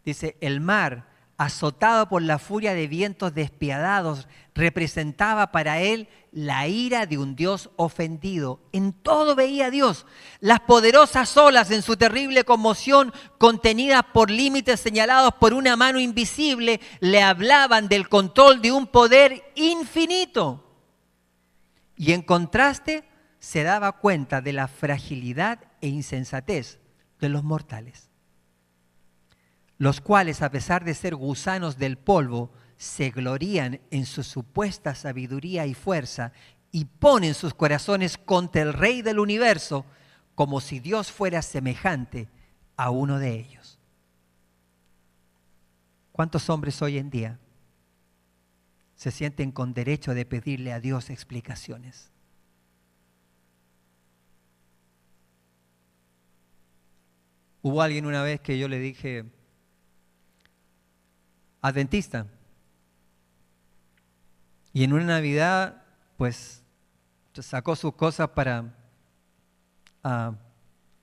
Dice, el mar, azotado por la furia de vientos despiadados, representaba para él la ira de un Dios ofendido. En todo veía a Dios. Las poderosas olas en su terrible conmoción, contenidas por límites señalados por una mano invisible, le hablaban del control de un poder infinito. Y en contraste, se daba cuenta de la fragilidad e insensatez de los mortales, los cuales, a pesar de ser gusanos del polvo, se glorían en su supuesta sabiduría y fuerza y ponen sus corazones contra el Rey del universo, como si Dios fuera semejante a uno de ellos. ¿Cuántos hombres hoy en día se sienten con derecho de pedirle a Dios explicaciones? Hubo alguien una vez que yo le dije, adventista, y en una Navidad pues sacó sus cosas para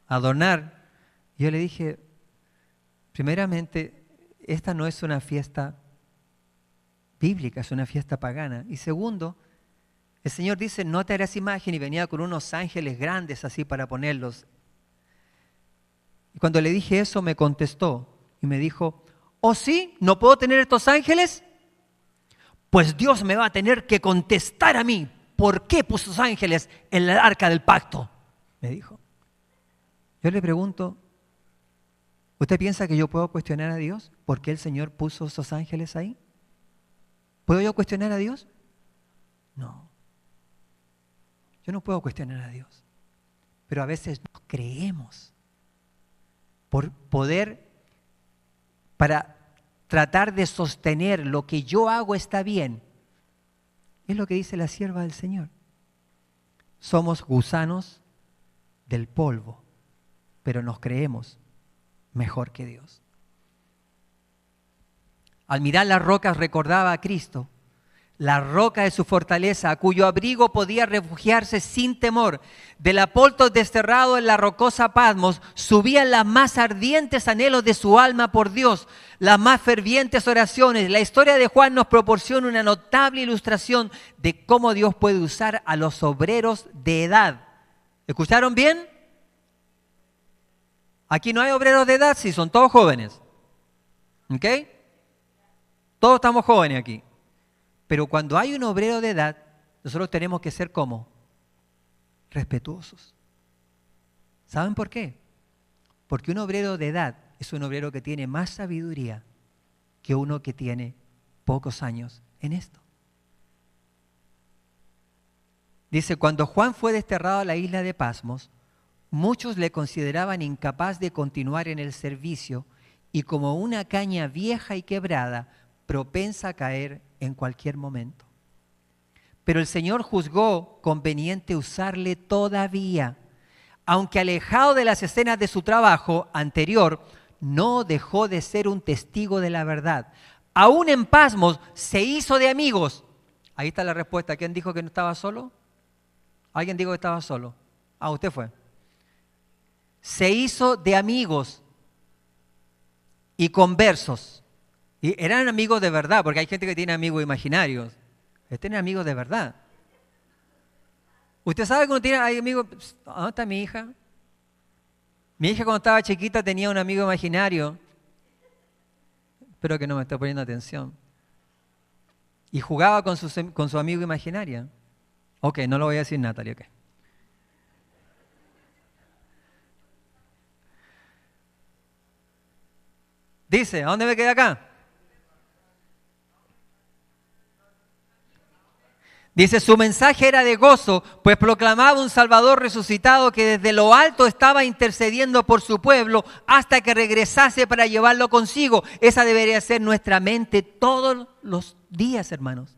adornar. Yo le dije, primeramente, esta no es una fiesta bíblica, es una fiesta pagana. Y segundo, el Señor dice, no te harás imagen, y venía con unos ángeles grandes así para ponerlos. Y cuando le dije eso me contestó y me dijo, ¿oh sí? ¿No puedo tener estos ángeles? Pues Dios me va a tener que contestar a mí. ¿Por qué puso esos ángeles en el arca del pacto? Me dijo. Yo le pregunto, ¿usted piensa que yo puedo cuestionar a Dios? ¿Por qué el Señor puso esos ángeles ahí? ¿Puedo yo cuestionar a Dios? No. Yo no puedo cuestionar a Dios. Pero a veces nos creemos por poder, para tratar de sostener lo que yo hago está bien. Es lo que dice la sierva del Señor. Somos gusanos del polvo, pero nos creemos mejor que Dios. Al mirar las rocas recordaba a Cristo, la roca de su fortaleza, a cuyo abrigo podía refugiarse sin temor. Del apóltol desterrado en la rocosa Patmos, subían las más ardientes anhelos de su alma por Dios, las más fervientes oraciones. La historia de Juan nos proporciona una notable ilustración de cómo Dios puede usar a los obreros de edad. ¿Escucharon bien? Aquí no hay obreros de edad, sí, son todos jóvenes. ¿Ok? Todos estamos jóvenes aquí. Pero cuando hay un obrero de edad, nosotros tenemos que ser ¿cómo? Respetuosos. ¿Saben por qué? Porque un obrero de edad es un obrero que tiene más sabiduría que uno que tiene pocos años en esto. Dice, cuando Juan fue desterrado a la isla de Patmos, muchos le consideraban incapaz de continuar en el servicio y como una caña vieja y quebrada, propensa a caer en cualquier momento. Pero el Señor juzgó conveniente usarle todavía. Aunque alejado de las escenas de su trabajo anterior, no dejó de ser un testigo de la verdad. Aún en Patmos se hizo de amigos. Ahí está la respuesta. ¿Quién dijo que no estaba solo? ¿Alguien dijo que estaba solo? Ah, usted fue. Se hizo de amigos y conversos. Y eran amigos de verdad, porque hay gente que tiene amigos imaginarios. Tienen amigos de verdad. Usted sabe que uno tiene amigos. ¿Dónde está mi hija? Mi hija cuando estaba chiquita tenía un amigo imaginario espero que no me esté poniendo atención. Y jugaba con su amigo imaginaria. Ok, no lo voy a decir, Natalia, ok. Dice, ¿a dónde me quedé acá? Dice, su mensaje era de gozo, pues proclamaba un Salvador resucitado que desde lo alto estaba intercediendo por su pueblo hasta que regresase para llevarlo consigo. Esa debería ser nuestra mente todos los días, hermanos.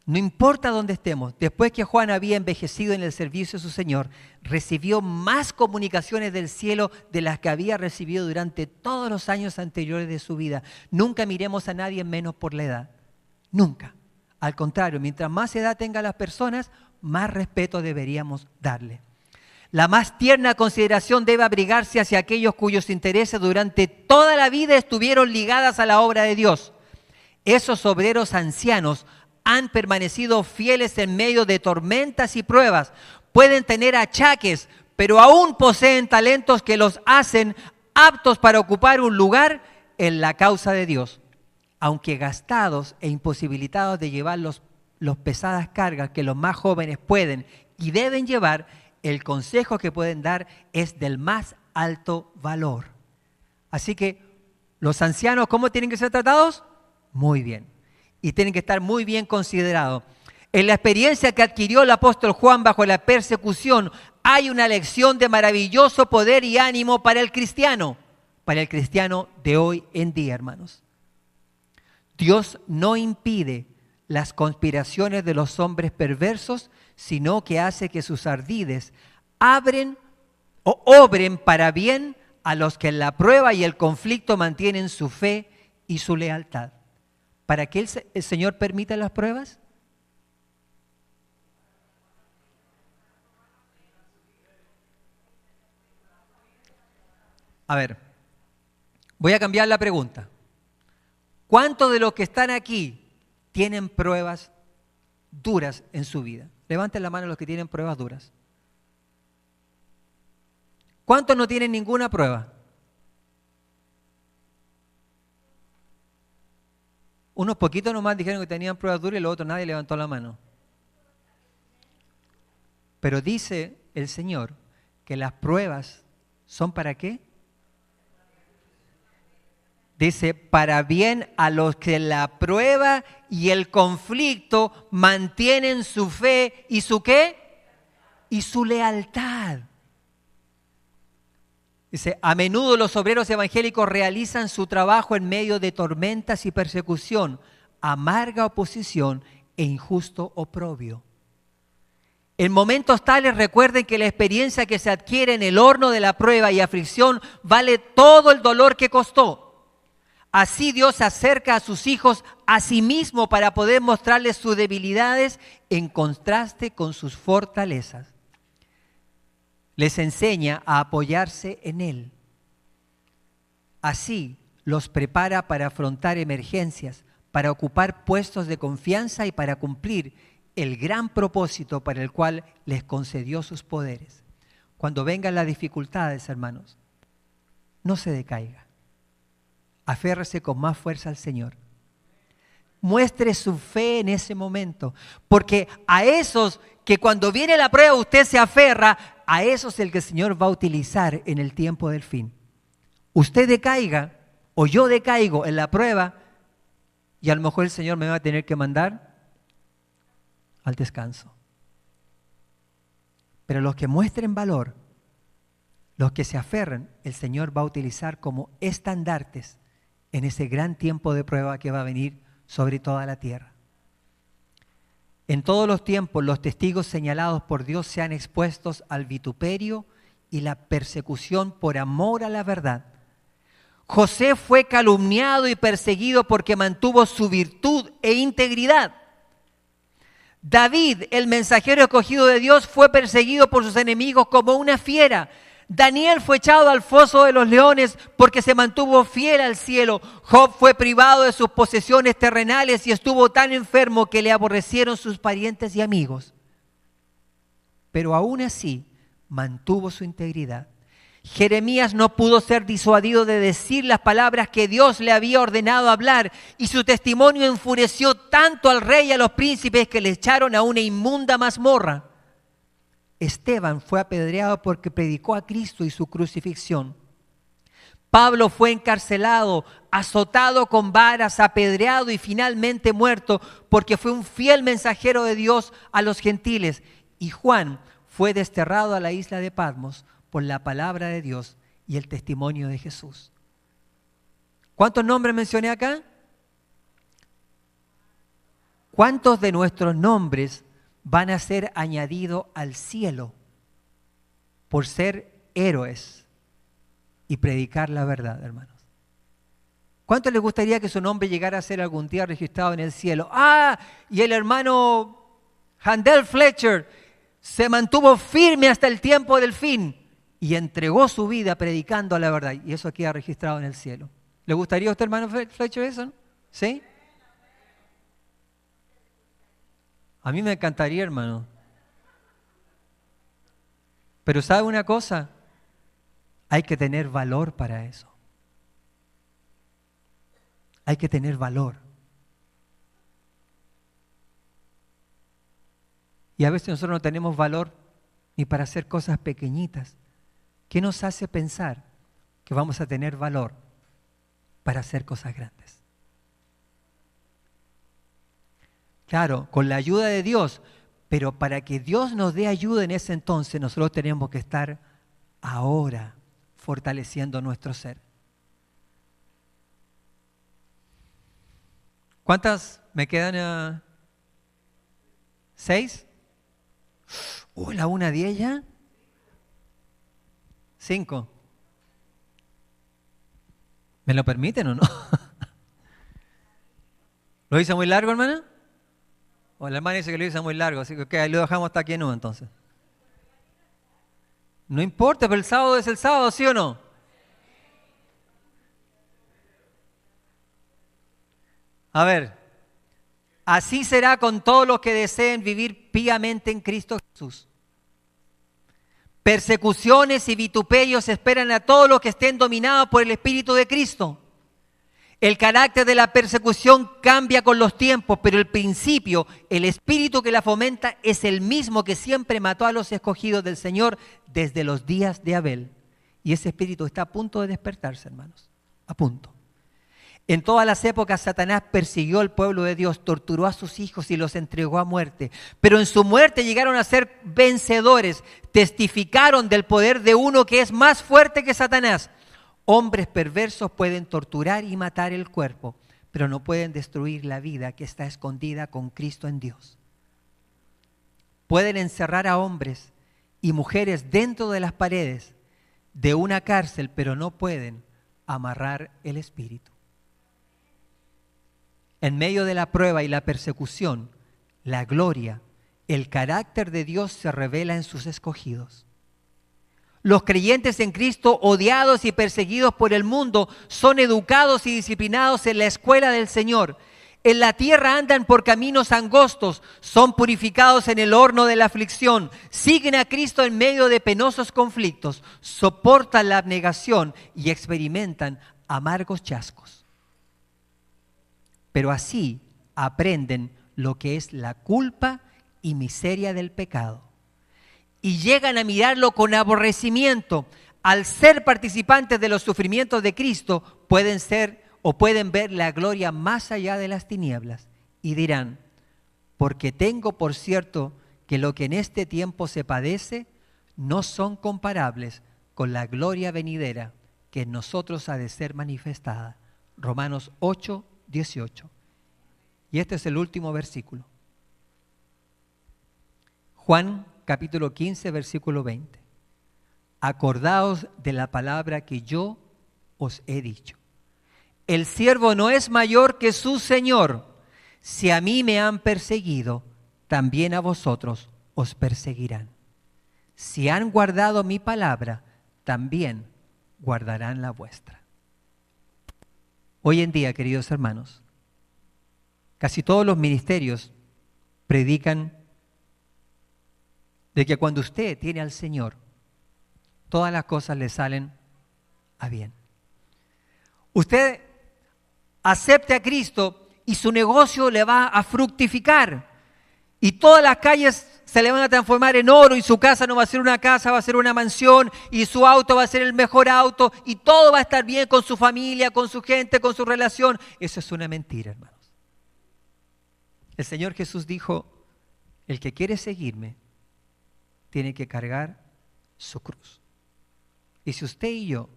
No importa dónde estemos, después que Juan había envejecido en el servicio de su Señor, recibió más comunicaciones del cielo de las que había recibido durante todos los años anteriores de su vida. Nunca miremos a nadie menos por la edad. Nunca. Al contrario, mientras más edad tengan las personas, más respeto deberíamos darle. La más tierna consideración debe abrigarse hacia aquellos cuyos intereses durante toda la vida estuvieron ligadas a la obra de Dios. Esos obreros ancianos han permanecido fieles en medio de tormentas y pruebas. Pueden tener achaques, pero aún poseen talentos que los hacen aptos para ocupar un lugar en la causa de Dios. Aunque gastados e imposibilitados de llevar los pesadas cargas que los más jóvenes pueden y deben llevar, el consejo que pueden dar es del más alto valor. Así que los ancianos, ¿cómo tienen que ser tratados? Muy bien. Y tienen que estar muy bien considerados. En la experiencia que adquirió el apóstol Juan bajo la persecución, hay una lección de maravilloso poder y ánimo para el cristiano de hoy en día, hermanos. Dios no impide las conspiraciones de los hombres perversos, sino que hace que sus ardides obren para bien a los que en la prueba y el conflicto mantienen su fe y su lealtad. ¿Para qué el Señor permite las pruebas? A ver, voy a cambiar la pregunta. ¿Cuántos de los que están aquí tienen pruebas duras en su vida? Levanten la mano los que tienen pruebas duras. ¿Cuántos no tienen ninguna prueba? Unos poquitos nomás dijeron que tenían pruebas duras y los otros nadie levantó la mano. Pero dice el Señor que las pruebas son ¿para qué? Dice, para bien a los que la prueba y el conflicto mantienen su fe y su ¿qué? Y su lealtad. Dice, a menudo los obreros evangélicos realizan su trabajo en medio de tormentas y persecución, amarga oposición e injusto oprobio. En momentos tales recuerden que la experiencia que se adquiere en el horno de la prueba y aflicción vale todo el dolor que costó. Así Dios se acerca a sus hijos a sí mismo para poder mostrarles sus debilidades en contraste con sus fortalezas. Les enseña a apoyarse en Él. Así los prepara para afrontar emergencias, para ocupar puestos de confianza y para cumplir el gran propósito para el cual les concedió sus poderes. Cuando vengan las dificultades, hermanos, no se decaiga. Aférrese con más fuerza al Señor. Muestre su fe en ese momento, porque a esos que cuando viene la prueba usted se aferra, a esos es el que el Señor va a utilizar en el tiempo del fin. Usted decaiga o yo decaigo en la prueba y a lo mejor el Señor me va a tener que mandar al descanso. Pero los que muestren valor, los que se aferren, el Señor va a utilizar como estandartes en ese gran tiempo de prueba que va a venir sobre toda la tierra. En todos los tiempos, los testigos señalados por Dios sean expuestos al vituperio y la persecución por amor a la verdad. José fue calumniado y perseguido porque mantuvo su virtud e integridad. David, el mensajero escogido de Dios, fue perseguido por sus enemigos como una fiera. Daniel fue echado al foso de los leones porque se mantuvo fiel al cielo. Job fue privado de sus posesiones terrenales y estuvo tan enfermo que le aborrecieron sus parientes y amigos. Pero aún así mantuvo su integridad. Jeremías no pudo ser disuadido de decir las palabras que Dios le había ordenado hablar, y su testimonio enfureció tanto al rey y a los príncipes que le echaron a una inmunda mazmorra. Esteban fue apedreado porque predicó a Cristo y su crucifixión. Pablo fue encarcelado, azotado con varas, apedreado y finalmente muerto porque fue un fiel mensajero de Dios a los gentiles. Y Juan fue desterrado a la isla de Patmos por la palabra de Dios y el testimonio de Jesús. ¿Cuántos nombres mencioné acá? ¿Cuántos de nuestros nombres van a ser añadidos al cielo por ser héroes y predicar la verdad, hermanos? ¿Cuánto les gustaría que su nombre llegara a ser algún día registrado en el cielo? Y el hermano Handel Fletcher se mantuvo firme hasta el tiempo del fin y entregó su vida predicando la verdad, y eso queda registrado en el cielo. ¿Le gustaría a usted, hermano Fletcher, eso? ¿Sí? A mí me encantaría, hermano. Pero ¿sabe una cosa? Hay que tener valor para eso. Hay que tener valor. Y a veces nosotros no tenemos valor ni para hacer cosas pequeñitas. ¿Qué nos hace pensar que vamos a tener valor para hacer cosas grandes? Claro, con la ayuda de Dios, pero para que Dios nos dé ayuda en ese entonces, nosotros tenemos que estar ahora fortaleciendo nuestro ser. ¿Cuántas me quedan? 6. La 1:10 ya. 5. ¿Me lo permiten o no? ¿Lo hice muy largo, hermana? O la hermana dice que lo hice muy largo, así que ahí lo dejamos hasta aquí no, entonces. No importa, pero el sábado es el sábado, ¿sí o no? A ver, así será con todos los que deseen vivir piamente en Cristo Jesús. Persecuciones y vituperios esperan a todos los que estén dominados por el Espíritu de Cristo. El carácter de la persecución cambia con los tiempos, pero el principio, el espíritu que la fomenta es el mismo que siempre mató a los escogidos del Señor desde los días de Abel. Y ese espíritu está a punto de despertarse, hermanos, a punto. En todas las épocas Satanás persiguió al pueblo de Dios, torturó a sus hijos y los entregó a muerte. Pero en su muerte llegaron a ser vencedores, testificaron del poder de uno que es más fuerte que Satanás. Hombres perversos pueden torturar y matar el cuerpo, pero no pueden destruir la vida que está escondida con Cristo en Dios. Pueden encerrar a hombres y mujeres dentro de las paredes de una cárcel, pero no pueden amarrar el espíritu. En medio de la prueba y la persecución, la gloria, el carácter de Dios se revela en sus escogidos. Los creyentes en Cristo, odiados y perseguidos por el mundo, son educados y disciplinados en la escuela del Señor. En la tierra andan por caminos angostos, son purificados en el horno de la aflicción, siguen a Cristo en medio de penosos conflictos, soportan la abnegación y experimentan amargos chascos. Pero así aprenden lo que es la culpa y miseria del pecado. Y llegan a mirarlo con aborrecimiento. Al ser participantes de los sufrimientos de Cristo, pueden ver la gloria más allá de las tinieblas. Y dirán, porque tengo por cierto que lo que en este tiempo se padece no son comparables con la gloria venidera que en nosotros ha de ser manifestada. Romanos 8:18. Y este es el último versículo. Juan capítulo 15, versículo 20. Acordaos de la palabra que yo os he dicho. El siervo no es mayor que su Señor. Si a mí me han perseguido, también a vosotros os perseguirán. Si han guardado mi palabra, también guardarán la vuestra. Hoy en día, queridos hermanos, casi todos los ministerios predican de que cuando usted tiene al Señor, todas las cosas le salen a bien. Usted acepte a Cristo y su negocio le va a fructificar. Y todas las calles se le van a transformar en oro y su casa no va a ser una casa, va a ser una mansión y su auto va a ser el mejor auto y todo va a estar bien con su familia, con su gente, con su relación. Eso es una mentira, hermanos. El Señor Jesús dijo, el que quiere seguirme tiene que cargar su cruz. Y si usted y yo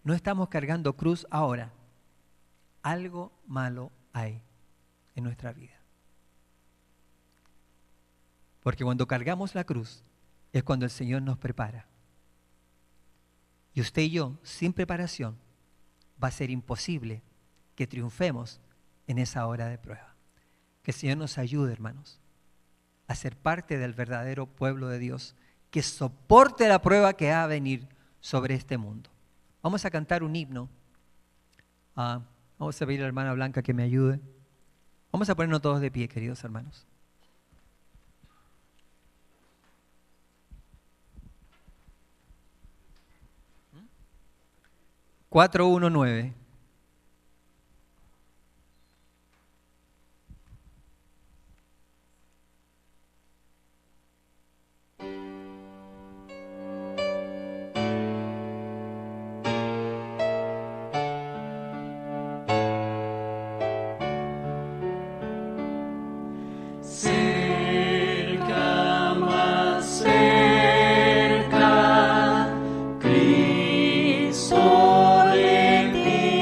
no estamos cargando cruz ahora, algo malo hay en nuestra vida. Porque cuando cargamos la cruz es cuando el Señor nos prepara. Y usted y yo, sin preparación, va a ser imposible que triunfemos en esa hora de prueba. Que el Señor nos ayude, hermanos, a ser parte del verdadero pueblo de Dios, que soporte la prueba que va a venir sobre este mundo. Vamos a cantar un himno. Vamos a pedir a la hermana Blanca que me ayude. Vamos a ponernos todos de pie, queridos hermanos. $419. Cerca, más cerca, Cristo de ti.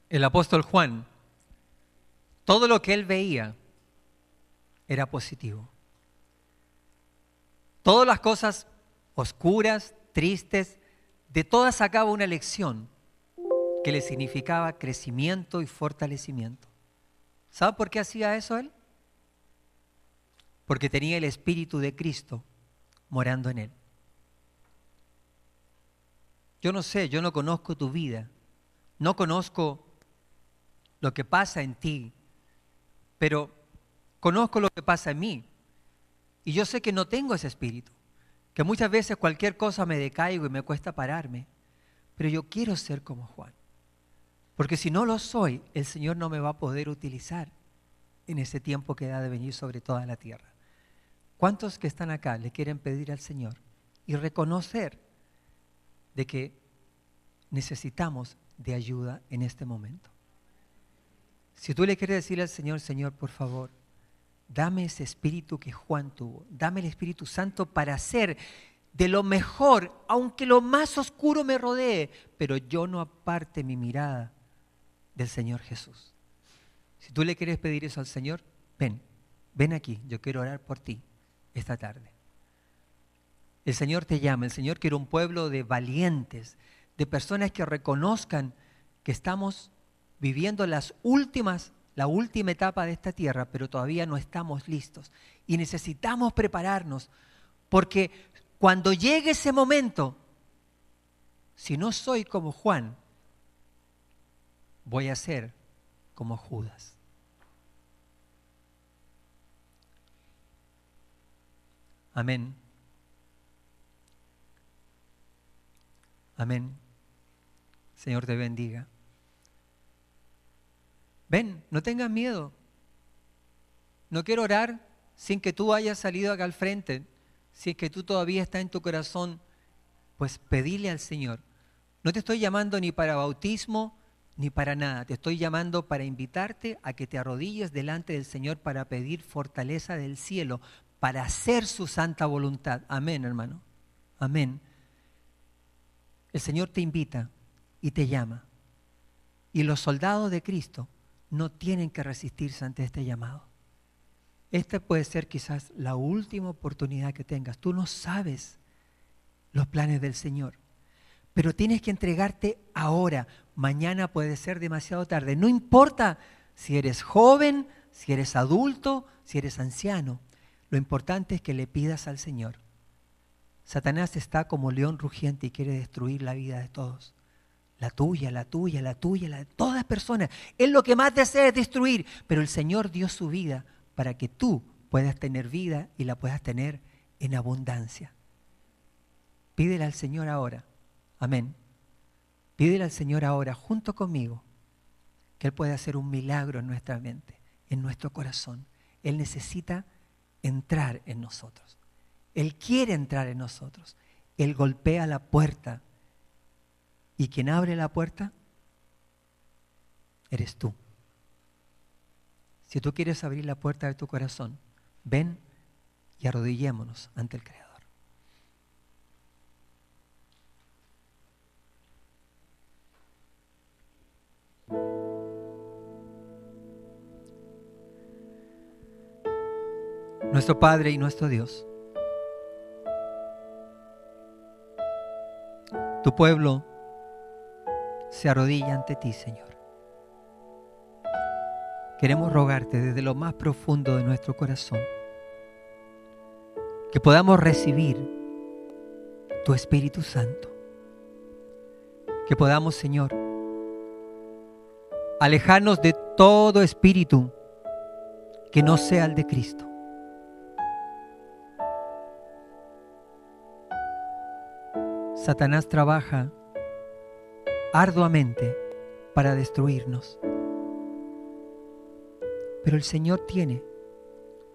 el apóstol Juan, todo lo que él veía era positivo. Todas las cosas oscuras, tristes, de todas sacaba una lección que le significaba crecimiento y fortalecimiento. ¿Sabe por qué hacía eso él? Porque tenía el Espíritu de Cristo morando en él. Yo no sé, yo no conozco tu vida, no conozco lo que pasa en ti, pero conozco lo que pasa en mí. Y yo sé que no tengo ese espíritu, que muchas veces cualquier cosa me decaigo y me cuesta pararme, pero yo quiero ser como Juan. Porque si no lo soy, el Señor no me va a poder utilizar en ese tiempo que ha de venir sobre toda la tierra. ¿Cuántos que están acá le quieren pedir al Señor y reconocer de que necesitamos de ayuda en este momento? Si tú le quieres decir al Señor, Señor, por favor, dame ese espíritu que Juan tuvo, dame el Espíritu Santo para hacer de lo mejor, aunque lo más oscuro me rodee, pero yo no aparte mi mirada del Señor Jesús. Si tú le quieres pedir eso al Señor, ven aquí, yo quiero orar por ti esta tarde. El Señor te llama, el Señor quiere un pueblo de valientes, de personas que reconozcan que estamos viviendo la última etapa de esta tierra, pero todavía no estamos listos. Y necesitamos prepararnos, porque cuando llegue ese momento, si no soy como Juan, voy a ser como Judas. Amén. Amén. Señor te bendiga. Ven, no tengas miedo. No quiero orar sin que tú hayas salido acá al frente. Si es que tú todavía estás en tu corazón, pues pedile al Señor. No te estoy llamando ni para bautismo ni para nada. Te estoy llamando para invitarte a que te arrodilles delante del Señor para pedir fortaleza del cielo, para hacer su santa voluntad. Amén, hermano. Amén. El Señor te invita y te llama. Y los soldados de Cristo no tienen que resistirse ante este llamado. Esta puede ser quizás la última oportunidad que tengas. Tú no sabes los planes del Señor, pero tienes que entregarte ahora. Mañana puede ser demasiado tarde. No importa si eres joven, si eres adulto, si eres anciano. Lo importante es que le pidas al Señor. Satanás está como león rugiente y quiere destruir la vida de todos. La tuya, la tuya, la tuya, la de todas personas. Él lo que más desea es destruir, pero el Señor dio su vida para que tú puedas tener vida y la puedas tener en abundancia. Pídele al Señor ahora. Amén. Pídele al Señor ahora, junto conmigo, que Él pueda hacer un milagro en nuestra mente, en nuestro corazón. Él necesita entrar en nosotros. Él quiere entrar en nosotros. Él golpea la puerta. Y quien abre la puerta, eres tú. Si tú quieres abrir la puerta de tu corazón, ven y arrodillémonos ante el Creador. Nuestro Padre y nuestro Dios, tu pueblo se arrodilla ante ti, Señor. Queremos rogarte desde lo más profundo de nuestro corazón que podamos recibir tu Espíritu Santo. Que podamos, Señor, alejarnos de todo espíritu que no sea el de Cristo. Satanás trabaja arduamente para destruirnos. Pero el Señor tiene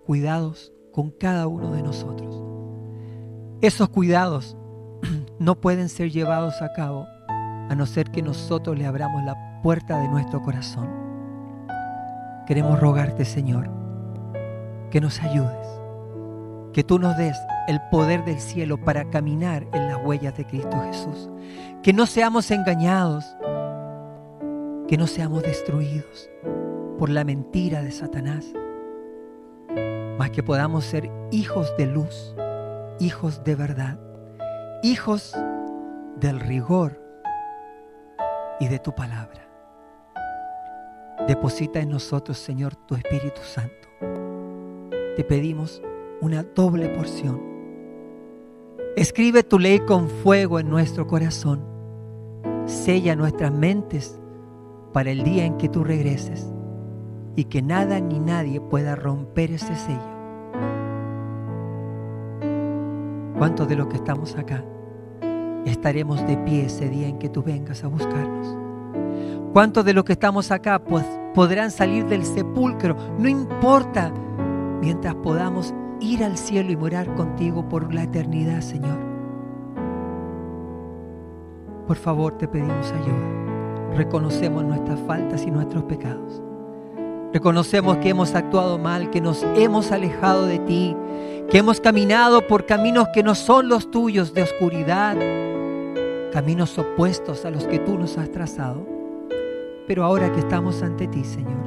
cuidados con cada uno de nosotros. Esos cuidados no pueden ser llevados a cabo a no ser que nosotros le abramos la puerta de nuestro corazón. Queremos rogarte, Señor, que nos ayudes, que tú nos des el poder del cielo para caminar en las huellas de Cristo Jesús. Que no seamos engañados, que no seamos destruidos por la mentira de Satanás, mas que podamos ser hijos de luz, hijos de verdad, hijos del rigor y de tu palabra. Deposita en nosotros, Señor, tu Espíritu Santo. Te pedimos una doble porción. Escribe tu ley con fuego en nuestro corazón. Sella nuestras mentes para el día en que tú regreses y que nada ni nadie pueda romper ese sello. ¿Cuántos de los que estamos acá estaremos de pie ese día en que tú vengas a buscarnos? ¿Cuántos de los que estamos acá pues podrán salir del sepulcro? No importa, mientras podamos ir al cielo y morar contigo por la eternidad, Señor. Por favor, te pedimos ayuda. Reconocemos nuestras faltas y nuestros pecados. Reconocemos que hemos actuado mal, que nos hemos alejado de ti, que hemos caminado por caminos que no son los tuyos, de oscuridad, caminos opuestos a los que tú nos has trazado. Pero ahora que estamos ante ti, Señor,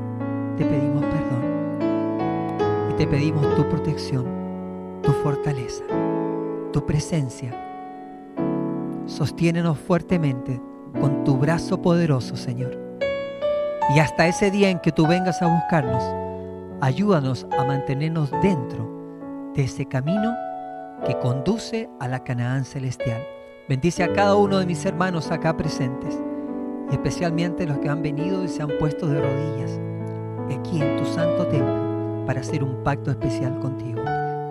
te pedimos perdón y te pedimos tu protección, tu fortaleza, tu presencia. Sostiénenos fuertemente con tu brazo poderoso, Señor. Y hasta ese día en que tú vengas a buscarnos, ayúdanos a mantenernos dentro de ese camino que conduce a la Canaán celestial. Bendice a cada uno de mis hermanos acá presentes, y especialmente los que han venido y se han puesto de rodillas aquí en tu santo templo para hacer un pacto especial contigo.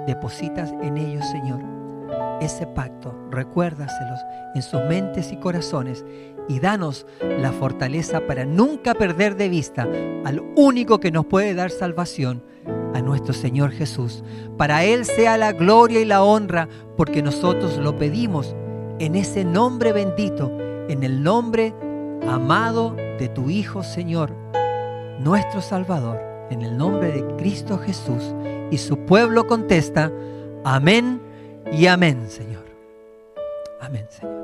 Depositas en ellos, Señor, ese pacto, recuérdaselos en sus mentes y corazones, y danos la fortaleza para nunca perder de vista al único que nos puede dar salvación, a nuestro Señor Jesús. Para Él sea la gloria y la honra, porque nosotros lo pedimos en ese nombre bendito, en el nombre amado de tu Hijo, Señor, nuestro Salvador, en el nombre de Cristo Jesús. Y su pueblo contesta: amén y amén, Señor. Amén, Señor.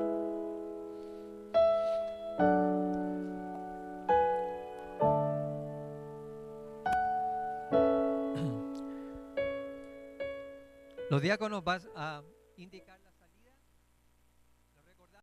Los diáconos van a indicar.